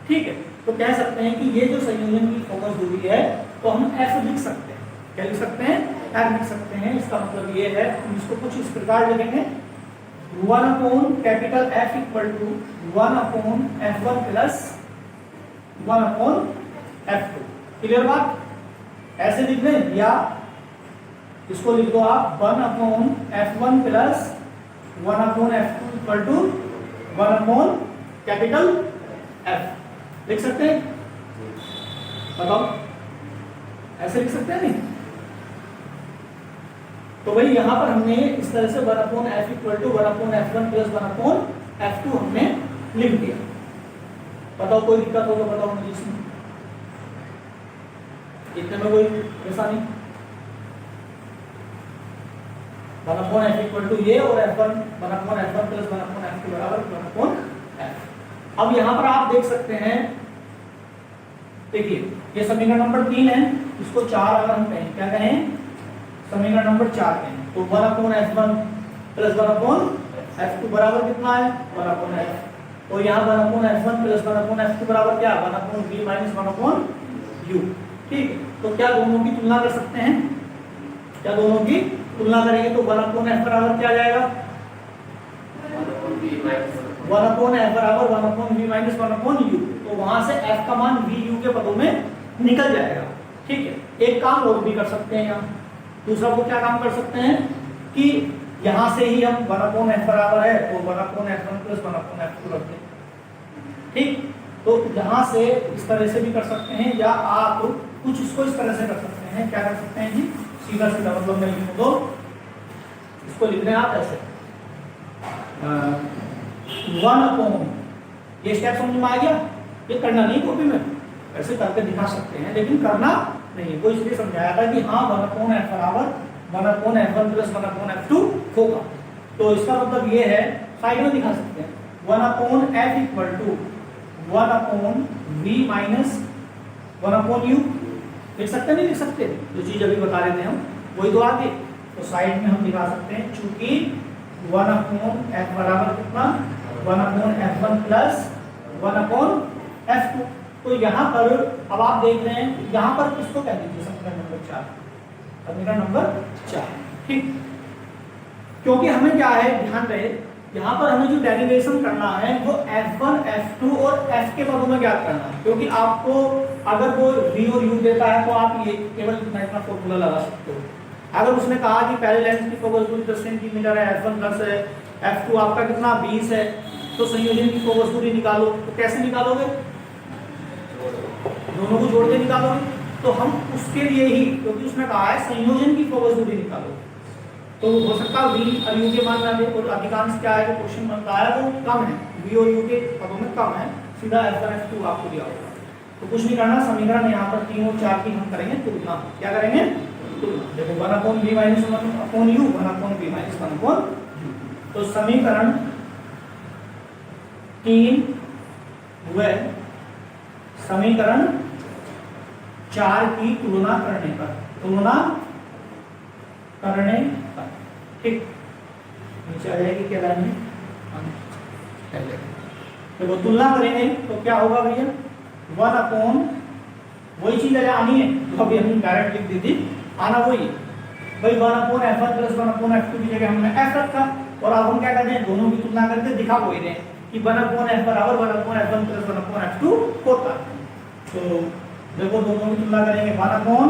ठीक है। तो कह सकते हैं कि ये जो संयोजन की फोकस दूरी है तो हम f लिख सकते हैं। क्या लिख सकते हैं? f लिख सकते हैं। इसका मतलब ये है, हम इसको कुछ इस प्रकार लिखेंगे, 1 upon capital F equal to 1 upon F1 plus 1 upon F2। Clear बात? ऐसे लिख लें, या इसको लिख दो आप 1 upon F1 plus 1 upon F2 equal to 1 upon capital F। लिख सकते हैं? बताओ, ऐसे लिख सकते हैं नहीं? तो भाई यहां पर हमने इस तरह से 1 upon F equal to 1 upon F1 plus 1 upon F2 हमने लिख दिया। बताओ कोई दिक्कत हो तो बताओ मुझे इसमें, इतने में कोई परेशानी? 1 अपॉन F इक्वल टू ये और F1 1 upon F1 plus 1 upon F2 बराबर 1 अपॉन F। अब यहां पर आप देख सकते हैं, देखिए ये समीकरण नंबर 3 है, इसको 4 अगर हम कहें, क्या कहें? समीकरण नंबर 4 कहें, तो 1 upon F1 plus 1 upon F2 बराबर कितना है? 1 अपॉन F। और यहाँ 1 upon F1 plus 1 upon F2 बराबर क्या? 1 upon V minus 1 upon U। ठीक, तो क्या दोनों की तुलना कर सकते हैं? क्या दोनों की तुलना करेंगे तो 1 अपॉन F बराबर क्या जाएगा? 1 अपॉन F बराबर 1 upon V minus 1 upon U। तो वहां से F का मान VU के पदों में निकल जाएगा। ठीक है, एक काम और भी कर सकते हैं यहाँ। दूसरा वो क्या काम कर सकते हैं कि यहाँ से ही हम 1 अपॉन F बराबर है तो 1 upon F1 plus 1 upon F2 रख दें। ठीक, तो यहाँ से इस तरह से भी कर सकते हैं, या आप कुछ इसको इस तरह से कर सकते हैं। क्या कर सकते हैं जी? सीधा सीधा मतलब मैं लिखूँ तो इसको लिख रहे हैं आप ऐसे 1 अपॉन, ये स्टेप समझ में आ गया? ये करना नहीं कॉपी में, ऐसे करके दिखा सकते हैं लेकिन करना नहीं। वो इसलिए समझाया था कि हाँ 1 अपॉन F बराबर 1 upon F1 plus 1 upon F2 होगा। तो इसका मतलब ये है, साइड में दिखा सकते हैं, 1 upon F equal to 1 upon V minus 1 upon U। लिख सकते नहीं? लिख सकते, जो चीज अभी बता रहे थे हम वही तो आगे। तो साइड में हम दिखा सकते हैं, चूंकि 1 अपॉन F बराबर कितना? 1 upon F1 plus 1 upon F2। तो यहाँ पर अब आप देख रहे हैं, यहाँ पर किसको कह दीजिए? समीकरण नंबर 4, समीकरण नंबर 4। ठीक, क्योंकि हमें क्या है, ध्यान रहे, यहाँ पर हमें जो डेरिवेशन करना है वो F1, F2 और F के पदों में ज्ञात करना है। क्योंकि आपको अगर वो V और U देता है तो आप ये केवल इतना फॉर्मूला लगा सकते हो। अगर उसने कहा कि पहले लेंस की फोकस दूरी 10 सेंटीमीटर है, F1 10 है, F2 आपका कितना 20 है, तो संयोजन की फोकस दूरी निकालो। तो कैसे निकालोगे? दोनों को जोड़ के निकालोगे। तो हम उसके लिए ही, क्योंकि उसने कहा है संयोजन की फोकस दूरी निकालो, तो हो सकता है V और U के मान ना दे, और अधिकांश क्या है जो क्वेश्चन बनता है वो कम है, V और U के पदों में कम है, सीधा F1 F2 आपको दिया होगा। तो कुछ नहीं करना, समीकरण यहाँ पर 3 और 4 की हम करेंगे तुलना। क्या करेंगे? तुलना। देखो 1 upon V minus 1 upon U, 1 upon V minus 1 upon U। तो समीकरण 3 व समीकरण 4 की तुलना करने पर, ठीक, नीचे आ जाएगी क्या लाइन में? देखो तुलना करेंगे तो क्या होगा भैया? 1 अपॉन वही चीज है आनी है तो अभी हमने डायरेक्ट लिख दी थी, आना वही भाई 1 upon f1 plus 1 upon f2 की जगह हमने f रखा और अब हम क्या करते हैं दोनों की तुलना करके दिखा वही रहे कि 1 अपॉन f बराबर 1 upon f1 plus 1 upon f2 होता है। तो देखो दोनों की तुलना करेंगे 1 अपॉन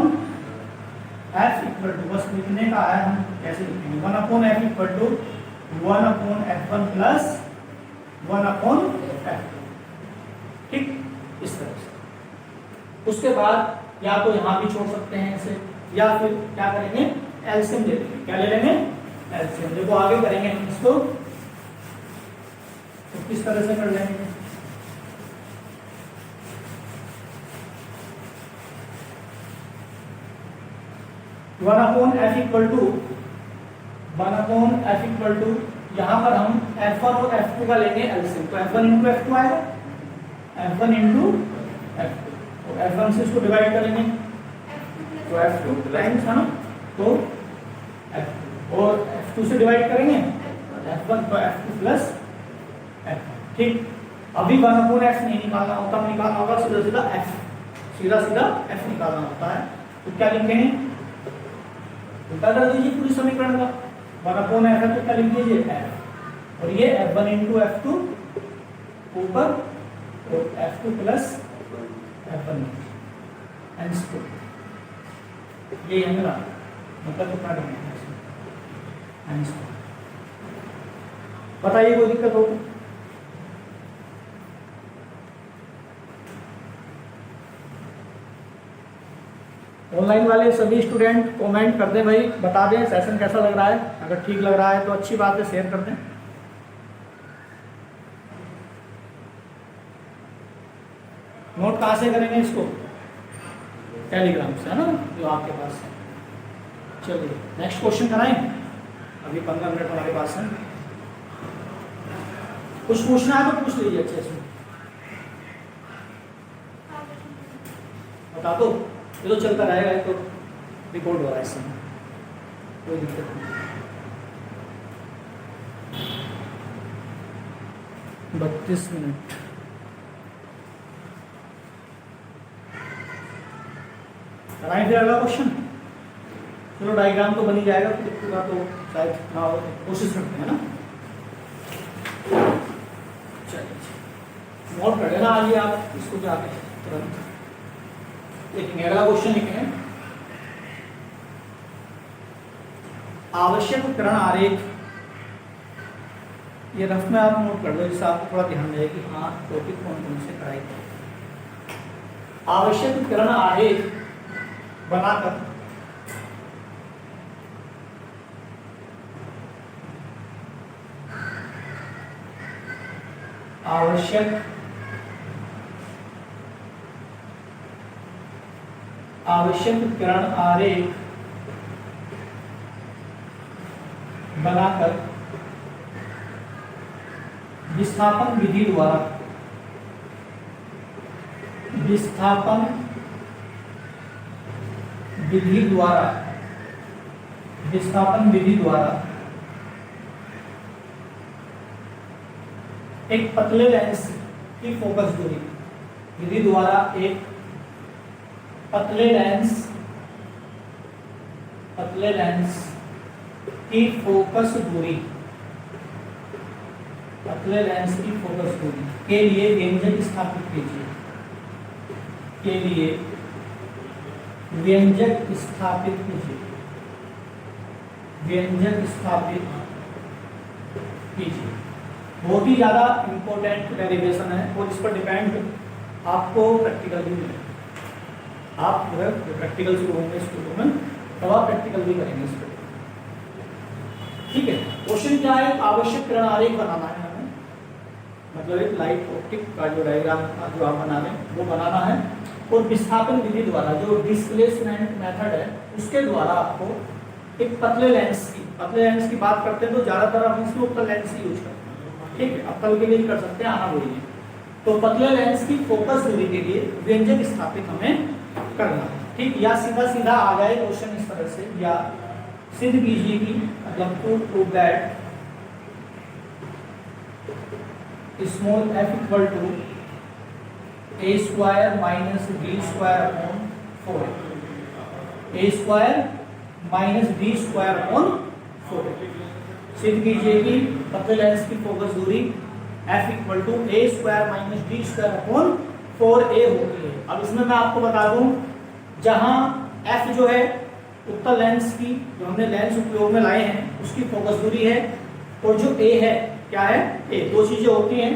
f इक्वल टू बस लिखने का है हम कैसे लिखेंगे 1 upon f equal to 1 upon f1 plus 1 upon f2, ठीक इस तरह से। उसके बाद या तो यहाँ भी छोड़ सकते हैं इसे या फिर क्या करेंगे एलसीएम ले लेंगे, क्या ले लेंगे एलसीएम। देखो आगे करेंगे हम इसको तो किस तरह से कर लेंगे, one upon F equal to यहाँ पर हम f1 और f2 का लेंगे एलसीएम, तो f1 इंटू f2 आएगा, f1 इंटू f2, तो f1 से इसको डिवाइड करेंगे तो f2 टाइम्स है ना, तो f2 और f2 से डिवाइड करेंगे f1 तो f2 प्लस f1, ठीक। अभी 1 अपॉन f नहीं निकालना होता, निकालना होगा सीधा सीधा f, सीधा सीधा f निकालना होता है। तो क्या लिखेंगे, उल्टा कर दीजिए पूरी समीकरण का, 1 अपॉन f है तो क्या लिख दीजिए f, और ये f1 इंटू f2 ऊपर और f2 plus f1 and to, ये है मेरा मतलब कितना करना है। बताइए कोई दिक्कत हो, ऑनलाइन वाले सभी स्टूडेंट कमेंट कर दें भाई, बता दें सेशन कैसा लग रहा है, अगर ठीक लग रहा है तो अच्छी बात है शेयर कर दें। नोट कहाँ से करेंगे इसको, टेलीग्राम से है ना जो आपके पास है। चलिए नेक्स्ट क्वेश्चन कराएं, अभी 15 मिनट हमारे पास है, कुछ पूछना है तो पूछ लीजिए अच्छे से, बता दो, ये तो चलता रहेगा, ये तो रिकॉर्ड हो रहा है इसमें, कोई दिक्कत नहीं। 32 मिनट कराएं फिर अगला क्वेश्चन। चलो डायग्राम तो बन ही जाएगा, तो पूरा तो शायद ना हो, कोशिश करते हैं ना। चलिए नोट कर लेना आज आप इसको जाके तुरंत लिखेंगे। अगला क्वेश्चन लिखेंगे, आवश्यक उपकरण आरेख, ये रफ में आप नोट कर लो जिससे आपको थोड़ा ध्यान रहे कि हाँ टॉपिक कौन कौन से पढ़ाई करें। आवश्यक उपकरण आरेख बनाकर आवश्यक उपकरण आरेख बनाकर विस्थापन विधि द्वारा एक पतले लेंस की फोकस दूरी विधि द्वारा एक पतले लेंस की फोकस दूरी के लिए व्यंजक स्थापित कीजिए, बहुत ही ज़्यादा इम्पोर्टेंट डेरिवेशन है और इस पर डिपेंड आपको प्रैक्टिकल भी मिलेगा। आप जो है प्रैक्टिकल शुरू होंगे स्कूलों में तब आप प्रैक्टिकल भी करेंगे इस पर, ठीक है। क्वेश्चन क्या है, आवश्यक किरण आरेख बनाना है हमें, मतलब एक लाइट ऑप्टिक का जो डायग्राम जो आप बना रहे हैं वो बनाना है, और विस्थापन विधि द्वारा जो डिस्प्लेसमेंट मेथड है उसके द्वारा आपको एक पतले लेंस की बात करते हैं तो ज़्यादातर हम इसमें उत्तल लेंस ही यूज करते हैं, ठीक है। अवतल के लिए कर सकते हैं, आना वही है। तो पतले लेंस की फोकस दूरी के लिए व्यंजक स्थापित हमें करना है, ठीक। या सीधा सीधा आ जाए क्वेश्चन इस तरह से, या सिद्ध कीजिए कि मतलब to prove that small f equal to A square minus D square upon 4, a square minus D square upon 4। सिद्ध कीजिए कि पतले लेंस की फोकस दूरी f equal to A square minus D square upon 4a होती है। अब इसमें मैं आपको बता दूं, जहां f जो है उत्तल लेंस की, जो हमने लेंस उपयोग में लाए हैं, उसकी फोकस दूरी है, और जो a है क्या है, a दो चीजें होती हैं,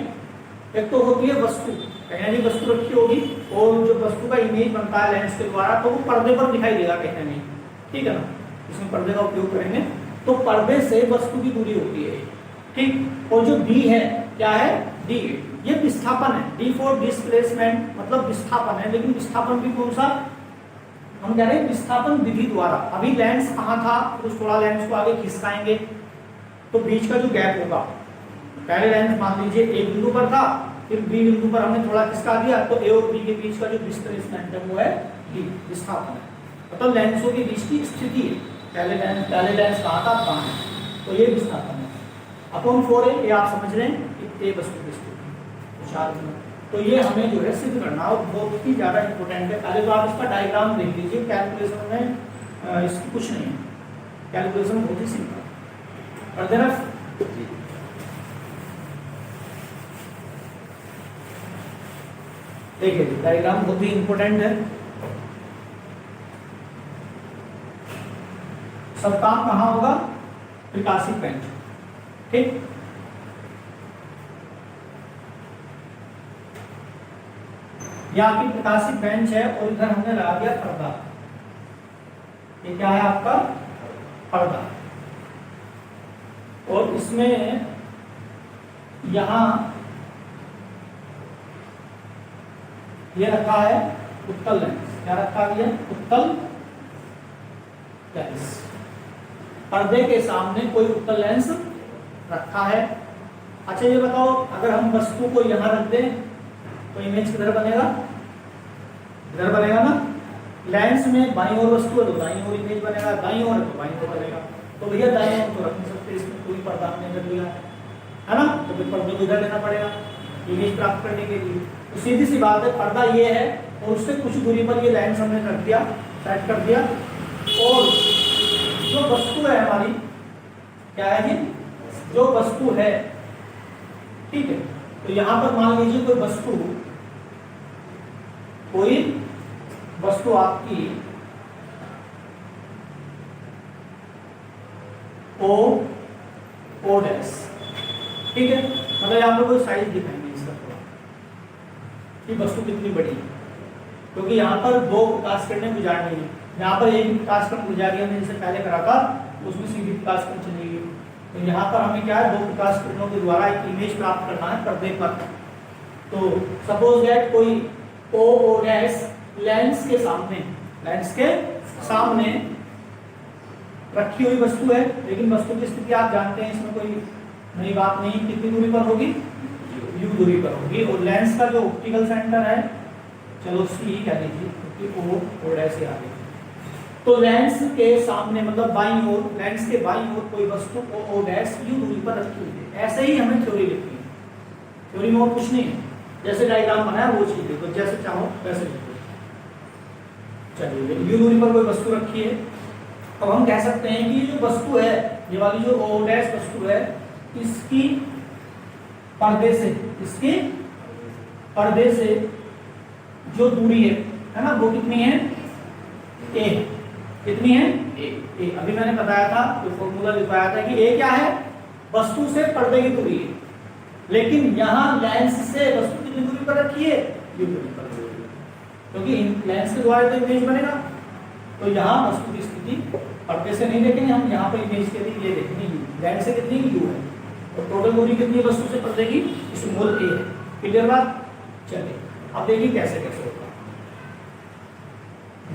एक तो होती है वस्तु, कहीं ना कहीं वस्तु रखी होगी, और जो वस्तु का इमेज बनता है लेंस के द्वारा, तो वो पर्दे पर दिखाई देगा कहीं ना कहीं, ठीक है ना, इसमें पर्दे का उपयोग करेंगे, तो पर्दे से वस्तु की दूरी होती है, ठीक। और जो d है क्या है, d ये विस्थापन है, d फॉर डिस्प्लेसमेंट मतलब विस्थापन है, लेकिन विस्थापन भी कौन सा, हम कह रहे हैं विस्थापन विधि द्वारा। अभी लेंस कहाँ था, तो थोड़ा लेंस को आगे खिसकाएंगे तो बीच का जो गैप होगा, पहले लेंस मान लीजिए एक बिंदु पर था, फिर बी बिंदु पर हमने थोड़ा खिसका दिया, तो ए और बी के बीच का जो डिस्प्लेसमेंट है वो है d, विस्थापन है, मतलब लेंसों के बीच की स्थिति है, पहले लेंस कहाँ था, कहाँ है, तो ये विस्थापन है। अपॉन 4a, ये आप समझ रहे हैं कि ए वस्तु की स्थिति, तो ये हमें जो है सिद्ध करना और बहुत ही ज़्यादा इंपॉर्टेंट है। पहले तो आप इसका डायग्राम देख लीजिए, कैलकुलेशन में इसकी कुछ नहीं है, कैलकुलेशन बहुत ही सिंपल। और देना देखिए डायग्राम बहुत ही इंपॉर्टेंट है, सब काम कहाँ होगा, प्रकाशित बेंच, ठीक। यह आपकी प्रकाशित बेंच है और इधर हमने लगा दिया पर्दा, ये क्या है आपका पर्दा, और इसमें यहां ये रखा है उत्तल लेंस, क्या रखा है, उत्तल लेंस, पर्दे के सामने कोई उत्तल लेंस रखा है। अच्छा ये बताओ, अगर हम वस्तु को यहां रख दें तो इमेज किधर बनेगा, इधर बनेगा ना, लेंस में बाईं ओर वस्तु है तो दाईं ओर इमेज बनेगा, दाईं ओर तो बाईं ओर बनेगा, तो भैया दाईं ओर तो रख नहीं सकते, इसमें कोई पर्दा हमने कर लिया है ना, तो फिर पर्दे को इधर लेना पड़ेगा इमेज प्राप्त करने के लिए। तो सीधी सी बात है, पर्दा ये है और उससे कुछ दूरी पर ये लेंस हमने रख दिया, सेट कर दिया, और जो वस्तु है हमारी क्या है जी, जो वस्तु है, ठीक है, तो यहां पर मान लीजिए कोई वस्तु आपकी ओ डैश, ठीक है, मतलब यहाँ पर कोई साइज दिखाएंगे इसका थोड़ा कि वस्तु कितनी बड़ी है, क्योंकि यहाँ पर दो प्रकाश किरणें गुजारनी है, यहाँ पर एक प्रकाश किरण गुजारी हमने जैसे पहले करा था, उसमें सीधी प्रकाश किरण चलेगी, तो यहाँ पर हमें क्या है, दो प्रकाश किरणों के द्वारा एक इमेज प्राप्त करना है पर्दे पर। तो सपोज दैट कोई ओ डैश लेंस के सामने रखी हुई वस्तु है, लेकिन वस्तु की स्थिति आप जानते हैं, इसमें कोई नई बात नहीं, कितनी दूरी पर होगी, u दूरी पर होगी, और लेंस का जो ऑप्टिकल सेंटर है, चलो सी कह लीजिए, क्योंकि ओ डैश से आगे, तो लेंस के सामने मतलब बाईं ओर, लेंस के बाईं ओर कोई वस्तु ओ डैश u दूरी पर रखी हुई है। ऐसे ही हमें थ्योरी लिखनी है, थ्योरी में और कुछ नहीं है, जैसे डायग्राम बनाया वो चीज देखो, जैसे चाहो वैसे लिखो। चलिए u दूरी पर कोई वस्तु रखी है, अब हम कह सकते हैं कि ये जो वस्तु है, ये वाली जो ओ डैश वस्तु है, इसके पर्दे से जो दूरी है ना, वो कितनी है, a, कितनी है, a। अभी मैंने बताया था, जो फॉर्मूला लिखवाया था कि a क्या है, वस्तु से पर्दे की दूरी है, लेकिन यहाँ लेंस से वस्तु कितनी दूरी पर रखी है, u दूरी पर, क्योंकि लेंस के द्वारा तो इमेज बनेगा, तो यहाँ वस्तु की स्थिति पर्दे से नहीं देखेंगे हम, यहाँ पर इमेज के लिए ये देखेंगे u, लेंस से कितनी u है, तो टोटल दूरी कितनी है वस्तु से पर्दे की, इस मूल a है। क्लियर बात, चलिए अब देखिए कैसे कैसे होगा।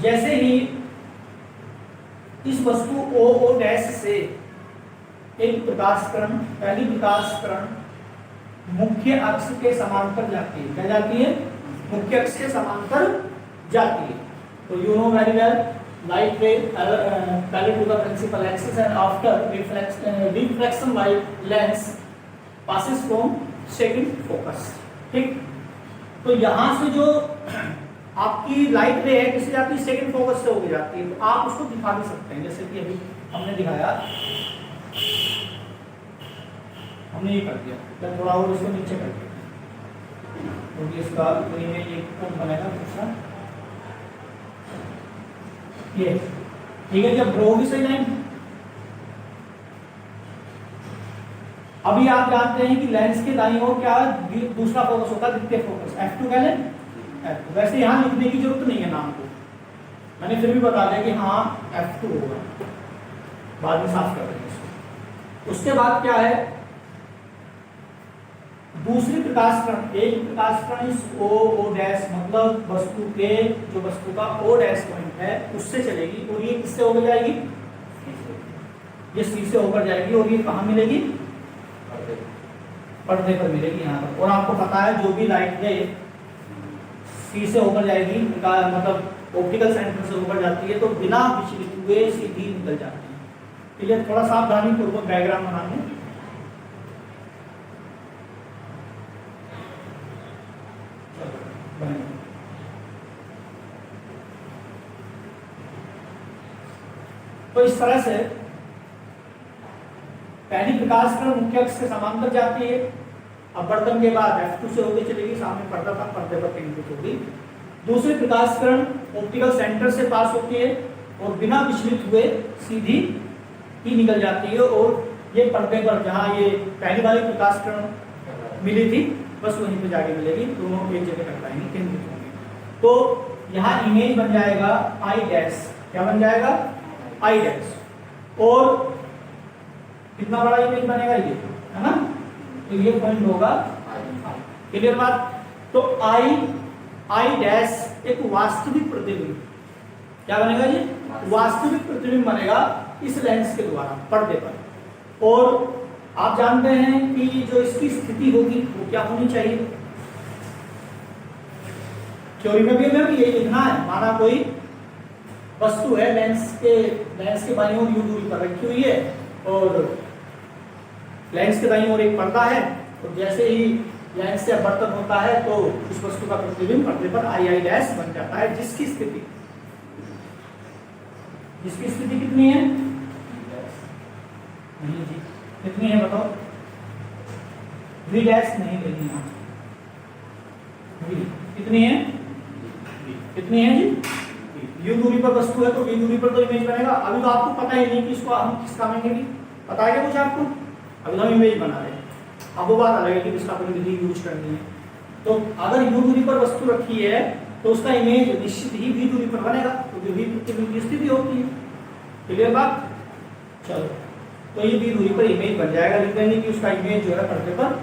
जैसे ही इस वस्तु ओ डैश से एक प्रकाश किरण, पहली प्रकाश किरण मुख्य अक्ष के समांतर जाती है, क्या जाती है, मुख्य अक्ष के समांतर जाती है, तो you know very well light ray parallel to the principal axis and after reflection light lens passes from second focus, ठीक। तो यहाँ से जो आपकी लाइट रे है किसी जाती है सेकंड फोकस से होकर जाती है, तो आप उसको दिखा भी सकते हैं, जैसे कि अभी हमने दिखाया, हमने ये कर दिया, तो थोड़ा और इसको नीचे कर दिया, क्योंकि इसका इमेज एक कौन बनेगा दूसरा ये, ठीक है। जब ड्रॉ होगी सही लाइन, अभी आप जानते हैं कि लेंस के दाईं ओर क्या दूसरा फोकस होता है, द्वितीय फोकस, F2 कह लें। वैसे यहाँ लिखने की जरूरत नहीं है नाम को, मैंने फिर भी बता दिया कि हाँ F2 होगा, बाद में साफ कर देंगे इसको। उसके बाद क्या है, दूसरी प्रकाश किरण, एक प्रकाश किरण इस O डैश मतलब वस्तु के, जो वस्तु का O डैश पॉइंट है उससे चलेगी, और ये किससे होकर जाएगी, ये C से होकर जाएगी, और ये कहाँ मिलेगी, पर्दे पर मिलेगी यहाँ पर। और आपको पता है जो भी लाइट है सी से होकर जाएगी, मतलब ऑप्टिकल सेंटर से होकर जाती है, तो बिना विचलित हुए सीधी निकल जाती है। इसलिए थोड़ा सावधानी पूर्वक डायग्राम बनाने, तो इस तरह से पहली प्रकाश किरण मुख्य अक्ष के समांतर जाती है, अपवर्तन के बाद F2 से होकर चलेगी, सामने पर्दा था, पर्दे पर केंद्रित होगी। दूसरी प्रकाश किरण ऑप्टिकल सेंटर से पास होती है और बिना विचलित हुए सीधी ही निकल जाती है, और ये पर्दे पर जहाँ ये पहली वाली प्रकाश किरण मिली थी बस वहीं पे जाके मिलेगी, दोनों एक जगह टकराएंगे, केंद्रित होंगे। तो यहाँ इमेज बन जाएगा आई डैश, क्या बन जाएगा, आई डैश, और कितना बड़ा इमेज बनेगा ये, है ना, तो ये पॉइंट होगा, क्लियर बात। तो आई डैश एक वास्तविक प्रतिबिंब, क्या बनेगा ये, वास्तविक प्रतिबिंब बनेगा इस लेंस के द्वारा पर्दे पर। और आप जानते हैं कि जो इसकी स्थिति होगी वो क्या होनी चाहिए, थ्योरी में भी हमें यही लिखना है। माना कोई वस्तु है, लेंस के बाईं ओर यू दूरी पर रखी हुई है, और लेंस के दाईं ओर एक पर्दा है, तो जैसे ही लेंस से अपवर्तन होता है तो उस वस्तु का प्रतिबिंब पर्दे पर आई डैश बन जाता है, जिसकी स्थिति कितनी है, नहीं जी, कितनी है बताओ, वी डैश नहीं लेनी है, कितनी है, कितनी है जी, यू दूरी पर वस्तु है तो वी दूरी पर तो इमेज बनेगा। अभी तो आपको पता ही नहीं कि इसको हम किस काम में, पता है क्या कुछ आपको, अभी तो हम इमेज बना रहे हैं, अब वो बात अलग है कि किसका विधि यूज करनी है। तो अगर यू दूरी पर वस्तु रखी है तो उसका इमेज निश्चित ही वी दूरी पर बनेगा, क्योंकि वी प्रतिबिंब की स्थिति होती है, क्लियर बात। चलो, तो ये वी दूरी पर इमेज बन जाएगा, लिख देंगे कि उसका इमेज जो है पर्दे पर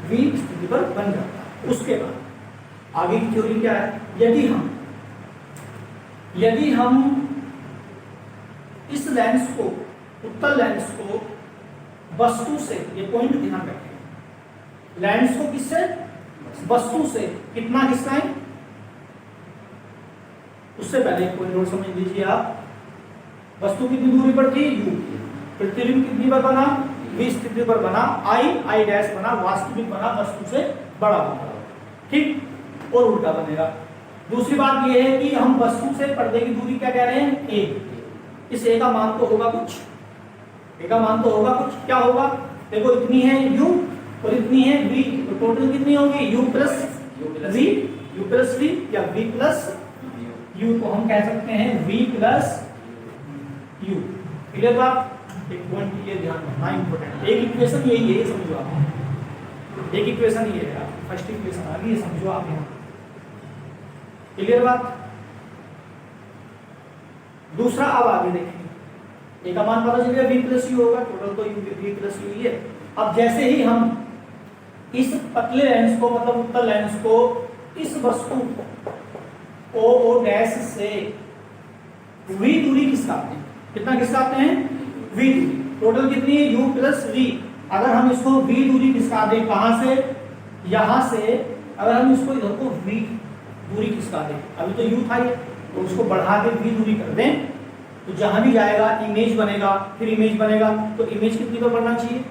वी स्थिति पर बन जाता है। उसके बाद आगे की थ्योरी क्या है, यदि हम इस लेंस को, उत्तल लेंस को वस्तु से, ये पॉइंट ध्यान रखें, लेंस को किससे, वस्तु से कितना खिसकाएं, उससे पहले एक पॉइंट और समझ लीजिए आप, वस्तु कितनी दूरी पर थी, यू, प्रतिबिंब कितनी पर बना, वी स्थिति पर बना, आई डैश बना, वास्तविक बना, वस्तु से बड़ा बना, ठीक, और उल्टा बनेगा। दूसरी बात यह है कि हम वस्तु से पर्दे की दूरी क्या कह रहे हैं, ए, इस ए का मान तो होगा कुछ, ए का मान तो होगा कुछ, क्या होगा, देखो इतनी है यू और इतनी है वी, तो टोटल कितनी होगी, यू प्लस वी या वी प्लस यू, को हम कह सकते हैं वी प्लस यू, क्लियर बात। एक पॉइंट ये ध्यान रखना इंपॉर्टेंट, एक इक्वेशन यही है, समझो आप, एक इक्वेशन ये है, फर्स्ट इक्वेशन आ गई, समझो आप यहाँ, क्लियर बात। दूसरा अब आगे देखेंगे, एक का मान पता चल गया वी प्लस यू होगा, टोटल तो वी प्लस यू ही है। अब जैसे ही हम इस पतले लेंस को, मतलब उत्तल लेंस को, इस वस्तु ओ डैश से वी दूरी खिसकाते हैं, कितना खिसकाते हैं, वी दूरी, टोटल कितनी है, यू प्लस वी। अगर हम इसको वी दूरी खिसका दें, कहां से, यहां से, अगर हम इसको इधर को वी दूरी खिसका दें, अभी तो यू था ये, तो उसको बढ़ा के वी दूरी कर दें, तो जहां भी जाएगा इमेज बनेगा, फिर इमेज बनेगा, तो इमेज कितनी पर बनना चाहिए,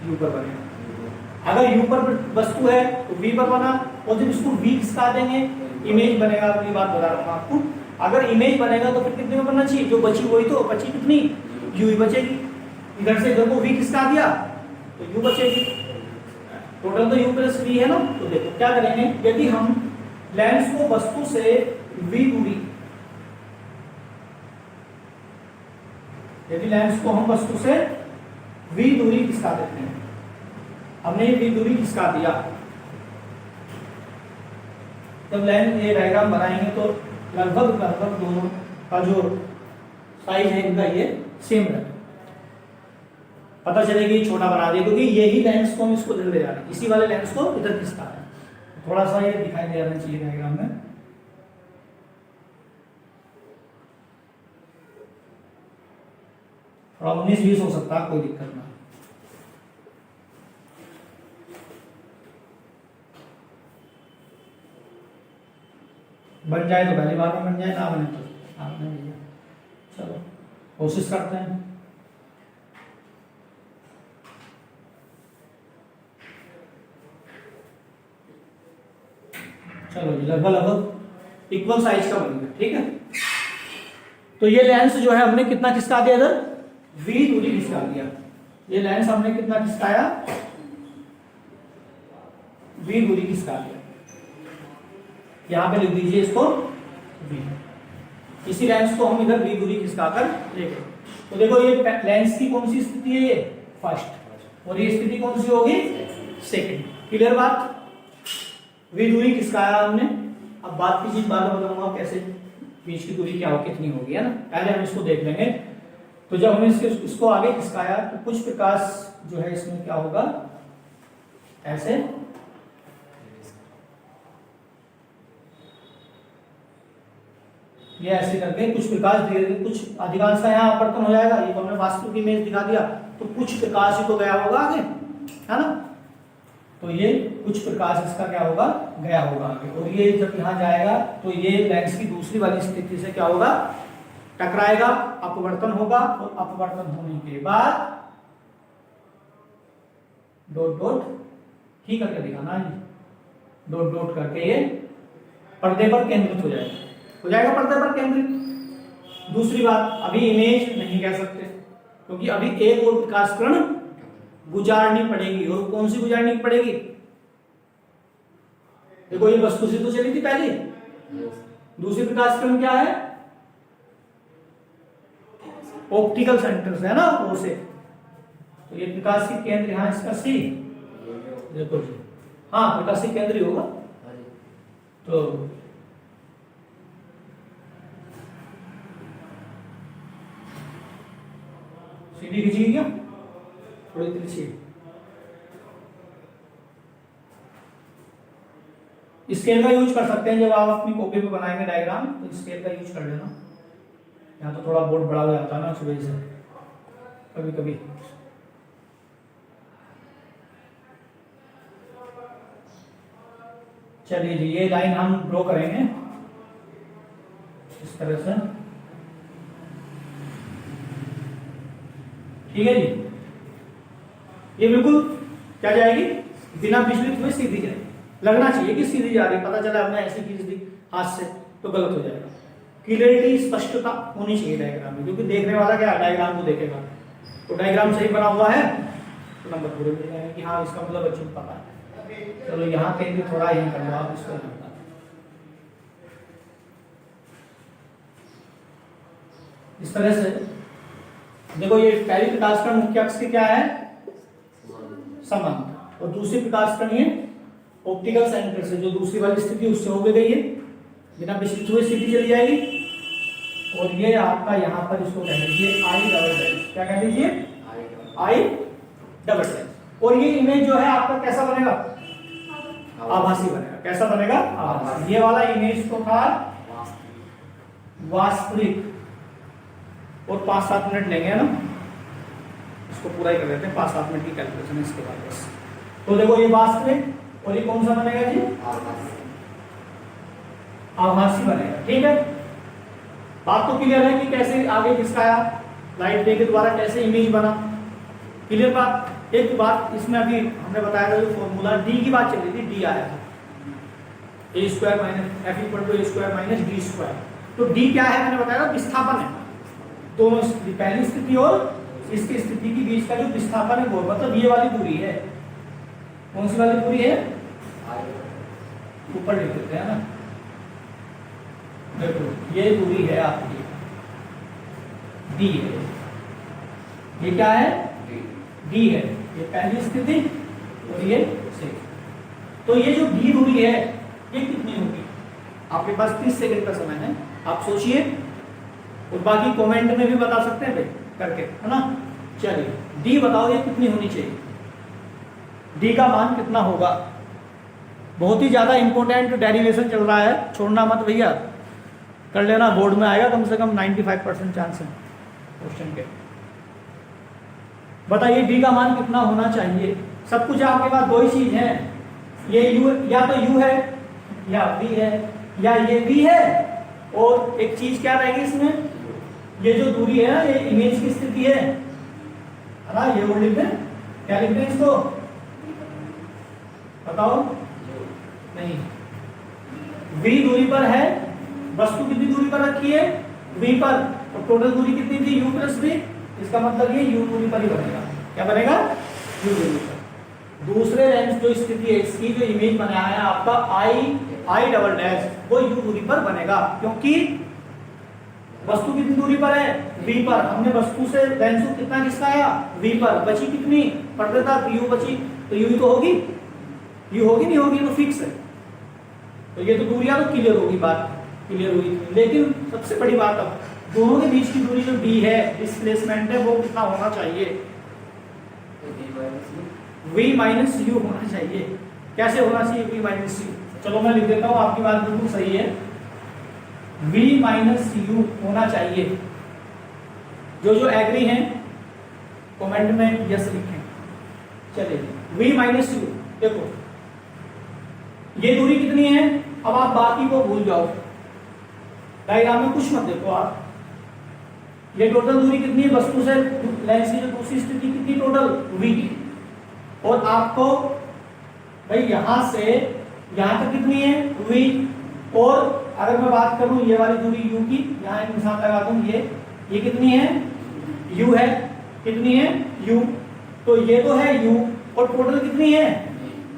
यू पर बनेगा। अगर यू पर वस्तु है तो वी पर बना, और जब इसको वी खिसका देंगे इमेज बनेगा। अपनी बात बता रहा हूँ आपको, अगर इमेज बनेगा तो फिर कितने में बनना चाहिए, जो बची वही तो बची कितनी, यू ही बचेगी। इधर से इधर को वी खिसका दिया तो यू बचेगी, टोटल तो यू प्लस वी है ना। तो देखो क्या करेंगे, यदि हम लेंस को वस्तु से वी दूरी, यदि लेंस को हम वस्तु से वी दूरी खिसका देते हैं, हमने वी दूरी खिसका दिया, जब लेंस ये डायग्राम बनाएंगे तो लगभग लगभग दोनों का जो साइज है इनका ये सेम रहेगा। पता चलेगी छोटा बना दिया, क्योंकि यही लेंस को हम इसको इधर ले जा रहे हैं, इसी वाले लेंस को इधर खिसका रहे हैं। थोड़ा सा ये दिखाई दे रहा चाहिए डायग्राम में। थोड़ा 19-20 हो सकता है, कोई दिक्कत ना। बन जाए तो पहली बार में बन जाए, ना बने तो आपने भैया चलो कोशिश करते हैं। चलो जी, लगभग लगभग इक्वल साइज का बन गया, ठीक है। तो ये लेंस जो है हमने कितना खिसका दिया, इधर वी दूरी खिसका दिया। ये लेंस हमने कितना खिसकाया, वी दूरी खिसका दिया। यहां पे लिख दीजिए इसको वी। इसी लेंस को हम इधर वी दूरी खिसकाकर ले गए। तो देखो ये लेंस की कौन सी स्थिति है, ये फर्स्ट, और ये स्थिति कौन सी होगी, सेकंड। क्लियर बात, वी दूरी खिसकाया हमने। अब बात की चीज बाद में बताऊंगा कैसे बीच की दूरी क्या हो, कितनी होगी, है ना। पहले हम इसको देख लेंगे। तो जब हमने इसको आगे खिसकाया तो कुछ प्रकाश जो है इसमें क्या होगा, ऐसे ये ऐसे करके कुछ प्रकाश धीरे धीरे, कुछ अधिकांश का यहाँ अपवर्तन हो जाएगा। ये तो हमने वास्तविक इमेज दिखा दिया, तो कुछ प्रकाश ही तो गया होगा आगे, है ना। तो ये कुछ प्रकाश इसका क्या होगा, गया होगा आगे, और ये जब यहाँ जाएगा तो ये लेंस की दूसरी वाली स्थिति से क्या होगा, टकराएगा, अपवर्तन होगा, और अपवर्तन होने के बाद डॉट डॉट ही करके दिखाना है, डॉट डॉट करके ये पर्दे पर केंद्रित हो जाएगा पर्दे पर केंद्रित। दूसरी बात, अभी इमेज नहीं कह सकते, क्योंकि अभी एक और प्रकाश किरण गुजारनी पड़ेगी। और कौन सी गुजारनी पड़ेगी, देखो ये वस्तु से तो चली थी पहले, दूसरी प्रकाश किरण क्या है, ऑप्टिकल सेंटर से, है ना, ओ से। तो ये प्रकाश की केंद्र यहाँ इसका सी, देखो जी, हाँ प्रकाशी केंद्र होगा। तो सीधी खींची क्या, थोड़ी तिरछी। स्केल का यूज कर सकते हैं जब आप अपनी कॉपी पे बनाएंगे डायग्राम, तो स्केल का यूज कर लेना। यहाँ तो थोड़ा बोर्ड बड़ा हो जाता है ना उस वजह से कभी कभी। चलिए जी, ये लाइन हम ड्रॉ करेंगे इस तरह से, ठीक है जी। ये बिल्कुल क्या जाएगी, बिना विचलित हुए सीधी जाएगी। लगना चाहिए कि सीधी जा रही, पता चला हमने ऐसी खींच दी हाथ से तो गलत हो जाएगा। क्लियरिटी, स्पष्टता होनी चाहिए डायग्राम में, क्योंकि देखने वाला क्या डायग्राम को देखेगा, तो डायग्राम सही बना हुआ है तो नंबर पूरे मिल जाएंगे कि हाँ इसका मतलब बच्चों को पता है। चलो यहाँ केंद्र थोड़ा यहीं कर लो आप, इसको लगता इस तरह से। देखो ये पहली प्रकाश कण मुख्य अक्ष की क्या है, संबंध, और दूसरी प्रकाश कण ये ऑप्टिकल सेंटर से, जो दूसरी वाली स्थिति उससे हो गई है, बिना विचलित हुए स्थिति चली जाएगी। और ये आपका यहाँ पर इसको कह दीजिए आई डबल डैश, क्या कह दीजिए, आई डबल डैश। और ये इमेज जो है आपका कैसा बनेगा, आभासी बनेगा। कैसा बनेगा, आभासी। ये वाला इमेज तो था वास्तविक, और 5-7 मिनट लेंगे ना, इसको पूरा ही कर लेते हैं, 5-7 मिनट की कैलकुलेशन इसके बाद बस। तो देखो ये वास्तविक, और ये कौन सा बनेगा जी, आभासी बनेगा, ठीक है। बात तो क्लियर है कि कैसे आगे खिसकाया, लाइट रे के द्वारा कैसे इमेज बना, क्लियर बात। एक बात इसमें अभी हमने बताया था जो फॉर्मूला डी की बात चल रही थी, डी आया था A square minus F equal to A square minus D square. तो डी क्या है मैंने बताया था, विस्थापन है। दोनों स्थिति, पहली स्थिति और इसकी स्थिति के बीच का जो विस्थापन है वो मतलब ये वाली दूरी है। कौन सी वाली दूरी है? ऊपर लिख देते हैं ना, देखो ये दूरी है आपकी डी है, ये क्या है? डी है, ये पहली स्थिति और ये सेकंड। तो ये जो डी दूरी है ये कितनी होगी? आपके पास 30 सेकंड का समय है, आप सोचिए और बाकी कमेंट में भी बता सकते हैं भाई करके, है ना। चलिए डी बताओ ये कितनी होनी चाहिए, डी का मान कितना होगा? बहुत ही ज्यादा इंपॉर्टेंट डेरिवेशन चल रहा है, छोड़ना मत भैया, कर लेना, बोर्ड में आएगा कम से कम 95% चांस है क्वेश्चन के। बताइए डी का मान कितना होना चाहिए? सब कुछ आपके पास दो ही चीज है, ये यू या तो यू है या वी है या ये वी है, और एक चीज क्या रहेगी इसमें, ये जो दूरी है ना ये इमेज की स्थिति है ना, ये वर्ड लिखते हैं, क्या लिखते हैं इसको बताओ? नहीं, v दूरी पर है, वस्तु कितनी दूरी पर रखी है? v पर, और टोटल दूरी कितनी थी? u प्लस v, इसका मतलब ये u दूरी पर ही बनेगा। क्या बनेगा? u दूरी पर। दूसरे लेंस जो स्थिति है इसकी जो इमेज बनाया है आपका i डबल डैश, वो u दूरी पर बनेगा, क्योंकि वस्तु कितनी दूरी पर है? v पर। हमने वस्तु से लेंस को कितना खिसकाया? v पर। बची कितनी? पर्दता u बची, तो u तो होगी, u होगी नहीं होगी, तो फिक्स है। तो ये तो दूरियां तो क्लियर होगी, बात क्लियर हुई। लेकिन सबसे बड़ी बात अब दोनों के बीच की दूरी जो d है, डिस्प्लेसमेंट है, वो कितना होना चाहिए? v माइनस u होना चाहिए। कैसे होना चाहिए v माइनस u? चलो मैं लिख देता हूँ, आपकी बात बिल्कुल सही है, v माइनस u होना चाहिए। जो एग्री हैं कमेंट में यस लिखें। चलिए v माइनस u, देखो ये दूरी कितनी है? अब आप बाकी को भूल जाओ, डायग्राम में कुछ मत देखो आप। ये टोटल दूरी कितनी है वस्तु से लेंस की जो दूसरी स्थिति कितनी टोटल? v। और आपको भाई यहां से यहां तक कितनी है? v। और अगर मैं बात करूं ये वाली दूरी u की, यहां एक निशान लगा दूं, ये कितनी है? u है। कितनी है? u। तो ये तो है u, और टोटल कितनी है?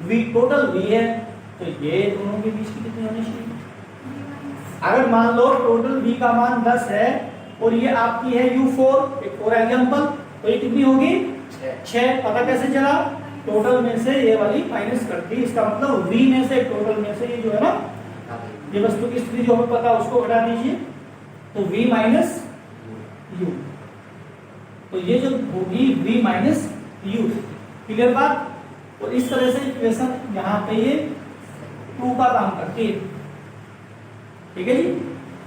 v, टोटल v है। तो ये दोनों के बीच की कितनी होनी चाहिए? अगर मान लो टोटल v का मान 10 है और ये आपकी है u4, एक और एग्जांपल, तो ये कितनी होगी? 6। पता कैसे चला? टोटल में से ये वाली माइनस कर दी, इसका मतलब v में से, टोटल में से ये जो है ना, ये वस्तु की स्थिति जो हमें पता है उसको घटा दीजिए, तो v माइनस u। तो ये जो होगी v माइनस u। क्लियर बात? और इस तरह से इक्वेशन यहाँ पे ये 2 का काम करती है। ठीक है जी।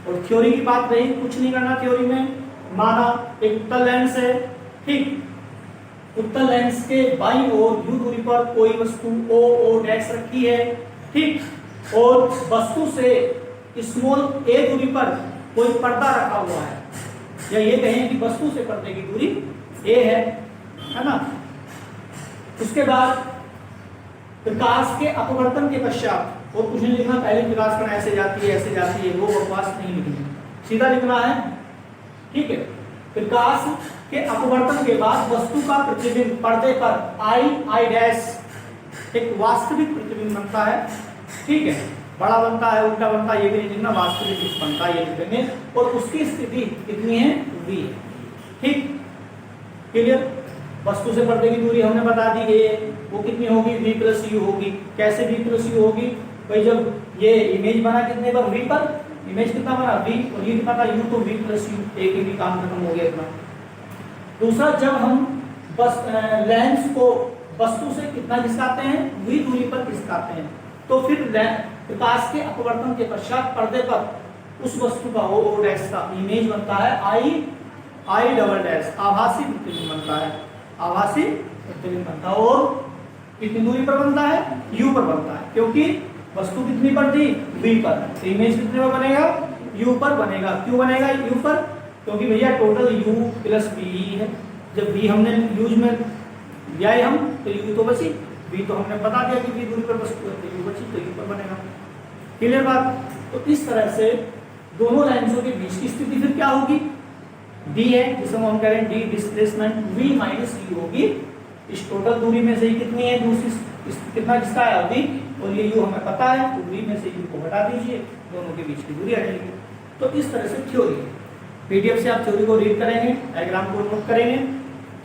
और थ्योरी की बात रही, कुछ नहीं करना थ्योरी में। माना एक उत्तल लेंस है, ठीक, उत्तल लेंस के बाईं ओर u दूरी पर कोई वस्तु o डैश रखी है, ठीक, और वस्तु से स्मॉल a दूरी पर कोई पर्दा रखा हुआ है, या ये कहें कि वस्तु से पर्दे की दूरी a है ना। उसके बाद प्रकाश के अपवर्तन के पश्चात, और कुछ नहीं लिखना, पहले प्रकाश कण ऐसे जाती है, ऐसे जाती है, वो बकवास नहीं लिखनी, सीधा लिखना है, ठीक है। प्रकाश के अपवर्तन के बाद वस्तु का प्रतिबिंब पर्दे पर आई डैश एक वास्तविक प्रतिबिंब बनता है, ठीक है। बड़ा बनता है, उल्टा बनता है, ये भी नहीं लिखना, वास्तविक बनता है ये लिखेंगे। और उसकी स्थिति कितनी है? v, ठीक, क्लियर। वस्तु से पर्दे की दूरी हमने बता दी है, वो कितनी होगी? v प्लस u होगी। कैसे v प्लस u होगी? भाई जब ये इमेज बना कितने पर? v पर। इमेज कितना बना? v, और ये कितना था? u, तो v प्लस u, एक ही भी काम खत्म हो गया इतना। दूसरा, जब हम बस लेंस को वस्तु से कितना खिसकाते हैं? v दूरी पर खिसकाते हैं, तो फिर प्रकाश के अपवर्तन के पश्चात पर्दे पर उस वस्तु का o डैश का इमेज बनता है I डबल डैश, आभासी प्रतिबिंब बनता है, आभासी प्रतिबिंब बनता है। और कितनी दूरी पर बनता है? u पर बनता है, क्योंकि वस्तु कितनी पर थी? v पर। तो इमेज कितने पर बनेगा? u पर बनेगा। क्यों बनेगा u पर? क्योंकि भैया टोटल u प्लस v है। जब v हमने यूज में वी आई हम तो यू तो बची, वी तो हमने बता दिया कि वी दूरी पर बस तो यू बची, तो यू पर बनेगा। क्लियर बात। तो इस तरह से दोनों लाइंसों के बीच की स्थिति फिर क्या होगी, डी है जिसे हम कह रहे हैं d displacement, v minus u होगी। इस टोटल दूरी में से कितनी है, दूसरी कितना किसका है वी, और ये यू हमें पता है, तो वी में से यू को हटा दीजिए, दोनों के बीच की दूरी आ जाएगी। तो इस तरह से थ्योरी, पीडीएफ से आप थ्योरी को रीड करेंगे, डायग्राम को नोट करेंगे,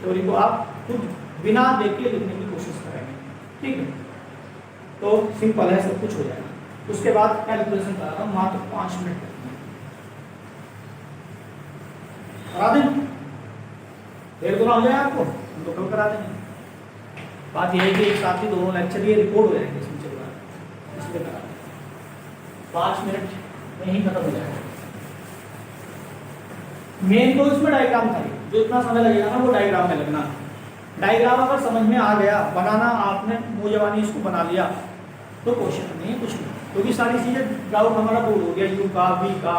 थ्योरी को आप खुद बिना देख के लिखने की कोशिश करेंगे, ठीक है। तो सिंपल है, सब कुछ हो जाएगा। उसके बाद कैलकुलेशन कराना मात्र 5 मिनट करा दें, देर गुना हो जाए आपको, हम तो कल करा देंगे। बात यह है कि एक साथ ही दोनों लेक्चर ये रिकॉर्ड हो जाएंगे, इसमें चल रहा है, इसलिए करा दें। 5 मिनट में ही खत्म हो जाएगा। मेन तो इसमें डायग्राम था, जो इतना समय लगेगा ना वो डायग्राम में लगना। डायग्राम अगर समझ में आ गया बनाना, आपने मुंह जवानी इसको बना लिया तो क्वेश्चन नहीं है कुछ नहीं, क्योंकि सारी चीजें डाउट हमारा दूर हो गया, यू का, वी का,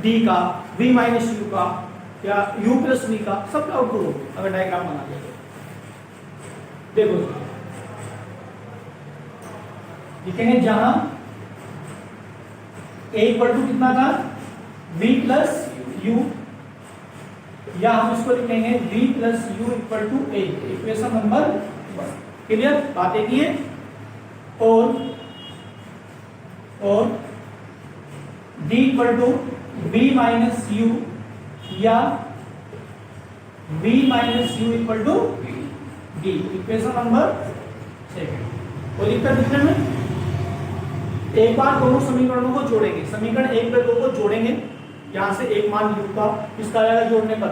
डी का, वी माइनस यू का या यू प्लस वी का, सब डाउट दूर हो गया अगर डायग्राम बना दिया। देखो लिखेंगे जहां ए इक्वल टू कितना था, v प्लस यू, या हम इसको लिखेंगे v plus u equal to a, equation number 1। Clear बात एक ही है। और d equal to v minus u या v minus u equal to d, equation number 2। कोई दिक्कत दिखने में? एक बार दोनों समीकरणों को जोड़ेंगे, समीकरण 1 पे 2 को जोड़ेंगे, यहां से एक मान u का किसका आएगा जोड़ने पर,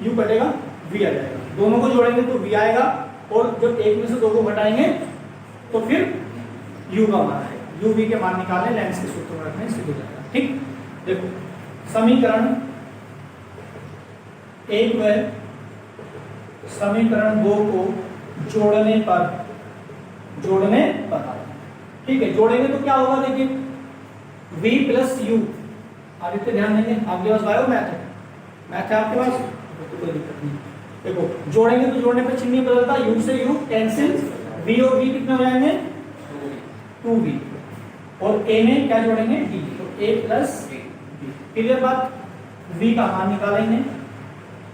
u कटेगा v आ जाएगा, दोनों को जोड़ेंगे तो v आएगा, और जब एक में से 2 को घटाएंगे तो फिर u का मान आएगा, u v के मान निकालने लेंस के सूत्र में रखने से हो जाएगा। ठीक, देखो समीकरण 1 में समीकरण 2 को जोड़ने पर ठीक है, जोड़ेंगे तो क्या होगा, देखिए v प्लस यू, आदित्य ध्यान देंगे, आपके पास बायो मैथ है आपके पास, तो कोई दिक्कत नहीं। देखो जोड़ेंगे तो जोड़ने पर चिन्ह बदलता, u से u कैंसिल, v और v कितने हो जाएंगे 2v, और a में क्या जोड़ेंगे d, तो a प्लस d। क्लियर बात। v का मान निकालेंगे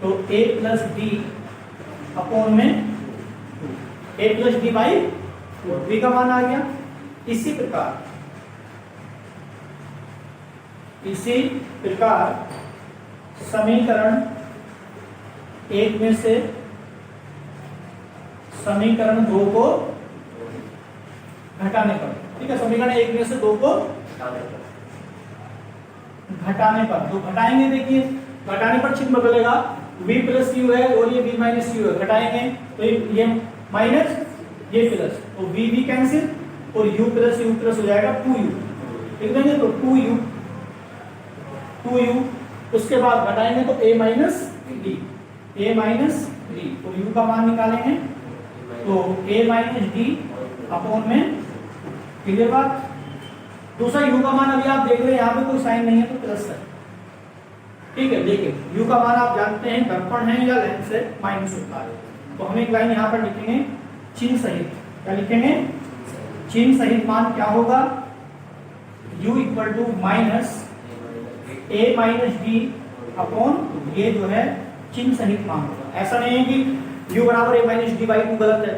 तो a प्लस d अपॉन में a plus d by v का मान आ गया। इसी प्रकार समीकरण 1 में से समीकरण 2 को घटाने पर, ठीक है, समीकरण 1 में से 2 को घटाने पर, तो घटाएंगे, देखिए घटाने पर चिन्ह बदलेगा, v प्लस यू है और ये v माइनस यू है, घटाएंगे तो ये माइनस ये प्लस, तो v कैंसिल और u प्लस हो जाएगा 2u, लिख देंगे तो 2u, उसके बाद घटाएंगे तो a माइनस डी, और u का मान निकालेंगे तो a माइनस डी अपॉन में। क्लियर बात। दूसरा u का मान अभी आप देख रहे हैं यहाँ पे कोई साइन नहीं है तो प्लस है, ठीक है। देखिए u का मान आप जानते हैं दर्पण है या लेंस है, माइनस होता है, तो हम एक लाइन यहाँ पर लिखेंगे चिन्ह सहित, क्या लिखेंगे चिन्ह सहित मान क्या होगा, u equal to minus a minus d upon, ये जो है चिन्ह सहित मान होगा। ऐसा नहीं है कि u बराबर a माइनस डी बाई 2 गलत है,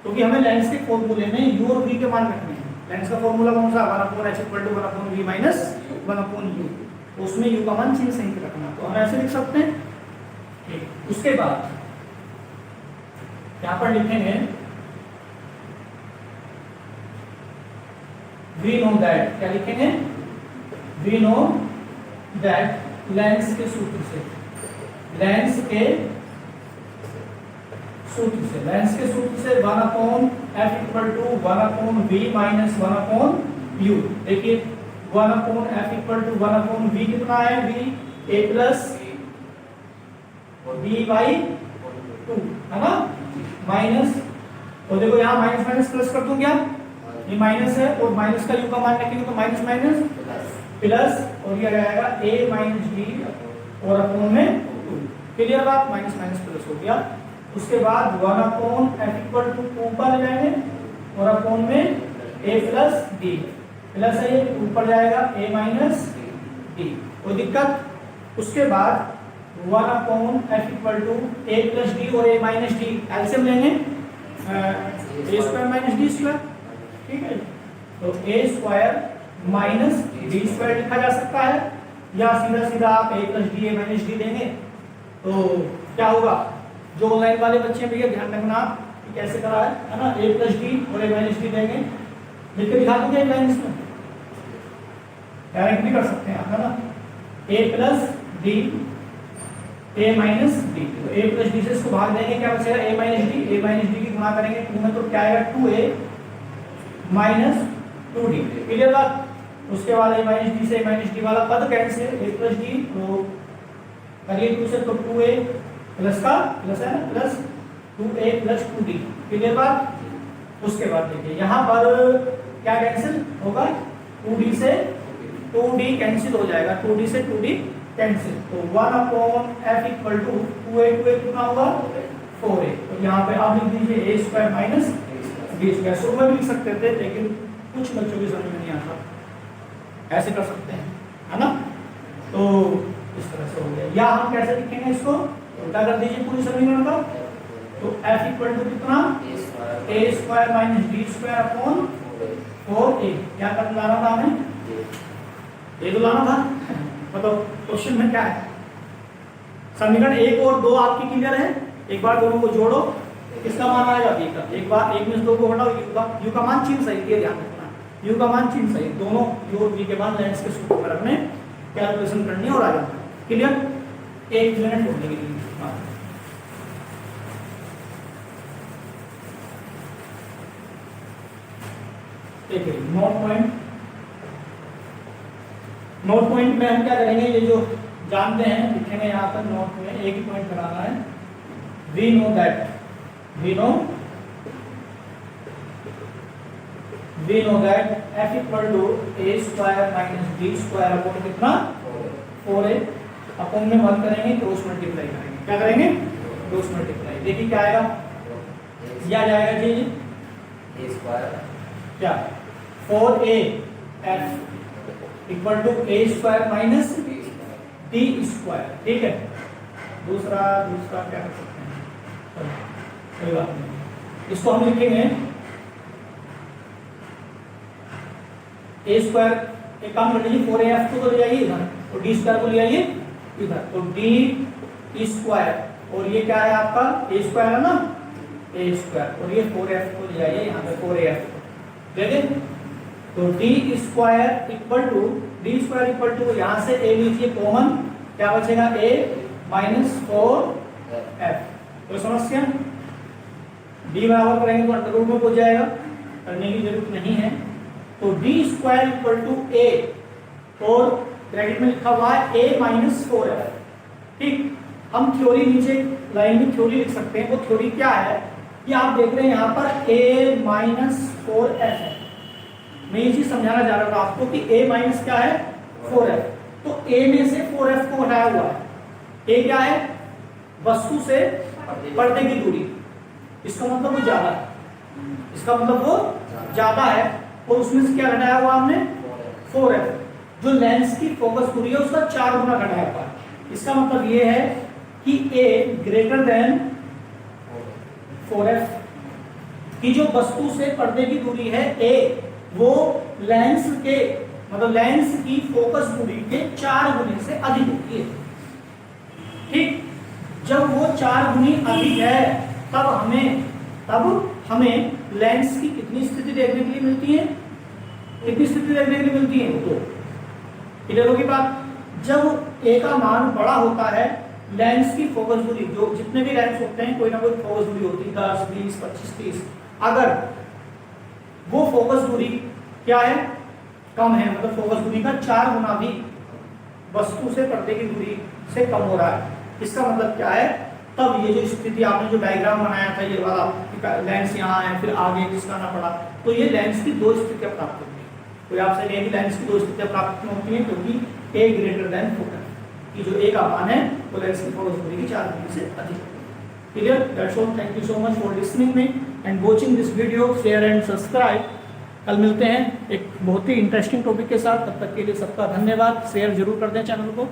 क्योंकि हमें लेंस के फॉर्मूले में u और v के मान रखने हैं। लेंस का फॉर्मूला कौन सा, 1/h equal to 1/v minus 1/u, तो उसमें u का मान चिन्ह सहित रखना, तो हम ऐसे लिख सकते हैं। ठीक, उसके बाद यहाँ पर लिखेंगे we know that, क्या लिखेंगे we know that लेंस के सूत्र से, लेंस के सूत्र से 1/f equal to 1/v minus 1/u। देखिए 1/f इक्वल टू 1/v कितना है, v a plus b by 2 है ना, माइनस, तो देखो यहाँ माइनस माइनस प्लस कर दूं क्या, ये माइनस है और माइनस का u का मान रखेंगे तो माइनस माइनस प्लस, और ये रहेगा a माइनस डी और अपॉन में 2। क्लियर बात, माइनस माइनस प्लस हो गया। उसके बाद 1/f=2 ऊपर ले जाएंगे और अपॉन में a प्लस d प्लस है ये ऊपर जाएगा a माइनस d, कोई दिक्कत। उसके बाद 1/f=a प्लस d और a माइनस d एलसीएम लेंगे a square minus d square, ठीक है। तो a square minus d square लिखा जा सकता है, या सीधा सीधा आप a plus d a minus d देंगे तो क्या होगा। जो ऑनलाइन वाले बच्चे भैया ध्यान रखना कि कैसे करा है ना, a प्लस डी और a माइनस डी देंगे, लिख के दिखा दूंगा एक लाइन इसमें, डायरेक्ट भी कर सकते हैं आप, है ना। a plus D a minus D, तो a प्लस डी से इसको भाग देंगे, क्या बचेगा a माइनस डी की गुणा करेंगे 2 में तो क्या आएगा 2a माइनस 2d, क्लियर बात। उसके बाद a माइनस डी से a माइनस डी वाला पद कैंसिल, a प्लस डी तो करिए 2 से तो 2a प्लस का प्लस है ना, plus 2a plus 2d, clear बात। उसके बाद देखिए यहाँ पर क्या कैंसिल होगा, 2d से 2d कैंसिल हो जाएगा, 2d से 2d कैंसिल, तो 1/f=2a कितना होगा 4a। तो यहाँ पे आप लिख दीजिए a square minus d square, शुरू में भी लिख सकते थे लेकिन कुछ बच्चों की समझ में नहीं आता, ऐसे कर सकते हैं, है ना। तो इस तरह से हो गया, या हम कैसे लिखेंगे इसको, उल्टा कर दीजिए पूरी समीकरण का, तो f= कितना a square minus d square upon 4a, क्या कर लाना था हमें, ये तो लाना था। मतलब क्वेश्चन में क्या है, समीकरण 1 और 2 आपकी क्लियर है, एक बार दोनों को जोड़ो, किसका मान आएगा b का, एक बार 1 में 2 को हटाओ, u का मान चिन्ह सही, ध्यान रखना u का मान चिन्ह सही, दोनों u और v के मान लेंस के सूत्र में रखने, कैलकुलेशन करनी और आ जाना, क्लियर। 1 मिनट होने के लिए देखिए नोट पॉइंट में हम क्या करेंगे, ये जो जानते हैं लिखेंगे यहाँ पर नोट में, एक ही पॉइंट कराना है। We know that f=a square minus d square upon कितना 4a, अपॉन में 1 करेंगे क्रॉस मल्टीप्लाई करेंगे, क्या करेंगे क्रॉस मल्टीप्लाई, देखिए क्या आएगा, ये आ जाएगा जी a स्क्वायर क्या 4a=a square minus d square, ठीक है। दूसरा क्या कर सकते हैं, कोई बात नहीं, इसको हम लिखेंगे a स्क्वायर, एक काम कर लीजिए 4af को ले जाइए इधर और d स्क्वायर को ले आइए इधर, तो d स्क्वायर और ये क्या है आपका a स्क्वायर है ना, a स्क्वायर और ये 4f को ले जाइए यहाँ पे 4af ले लें, तो d स्क्वायर इक्वल टू यहाँ से a लीजिए कॉमन, क्या बचेगा a माइनस 4f, तो समस्या d बराबर करेंगे तो अंडर रूट में पहुंच जाएगा, करने की जरूरत नहीं है। तो d square equal to a और ब्रैकेट में लिखा हुआ है a माइनस 4f, ठीक। हम थ्योरी नीचे लाइन में थ्योरी लिख सकते हैं, वो थ्योरी क्या है कि आप देख रहे हैं यहाँ पर a माइनस 4f है, मैं ये चीज समझाना चाह रहा था आपको कि a माइनस क्या है 4f, तो a में से 4f को हटाया हुआ है, a क्या है वस्तु से पर्दे की दूरी, इसका मतलब वो ज्यादा है, इसका मतलब वो ज्यादा है, और उसमें से क्या घटाया हुआ हमने 4f, जो लेंस की फोकस दूरी है उसका 4 गुना घटाया हुआ है, इसका मतलब ये है कि a ग्रेटर देन 4f, की जो वस्तु से पर्दे की दूरी है a वो लेंस के मतलब लेंस की फोकस दूरी के 4 गुने से अधिक होती है, ठीक। जब वो 4 गुनी अधिक है तब हमें लेंस की कितनी स्थिति देखने के लिए मिलती है, कितनी स्थिति देखने के लिए मिलती है, तो क्लियर होगी बात। जब a का मान बड़ा होता है, लेंस की फोकस दूरी, जो जितने भी लेंस होते हैं कोई ना कोई फोकस दूरी होती है 10, 20, 25, 30, अगर वो फोकस दूरी क्या है कम है, मतलब फोकस दूरी का 4 गुना भी वस्तु से पर्दे की दूरी से कम हो रहा है, इसका मतलब क्या है, तब ये जो स्थिति आपने जो डायग्राम बनाया था ये वाला लेंस यहाँ है फिर आगे जिसका ना पड़ा, तो ये लेंस की 2 स्थितियां प्राप्त होती है। कोई आपसे नहीं लेंस की 2 स्थितियां प्राप्त होती है क्योंकि a ग्रेटर देन फोकस की जो a का मान है वो लेंस की फोकस दूरी की 4 गुना से अधिक, clear? That's all, thank you so much for listening me and watching this video, share and subscribe. कल मिलते हैं एक बहुत ही इंटरेस्टिंग टॉपिक के साथ, तब तक के लिए सबका धन्यवाद। शेयर जरूर कर दें चैनल को।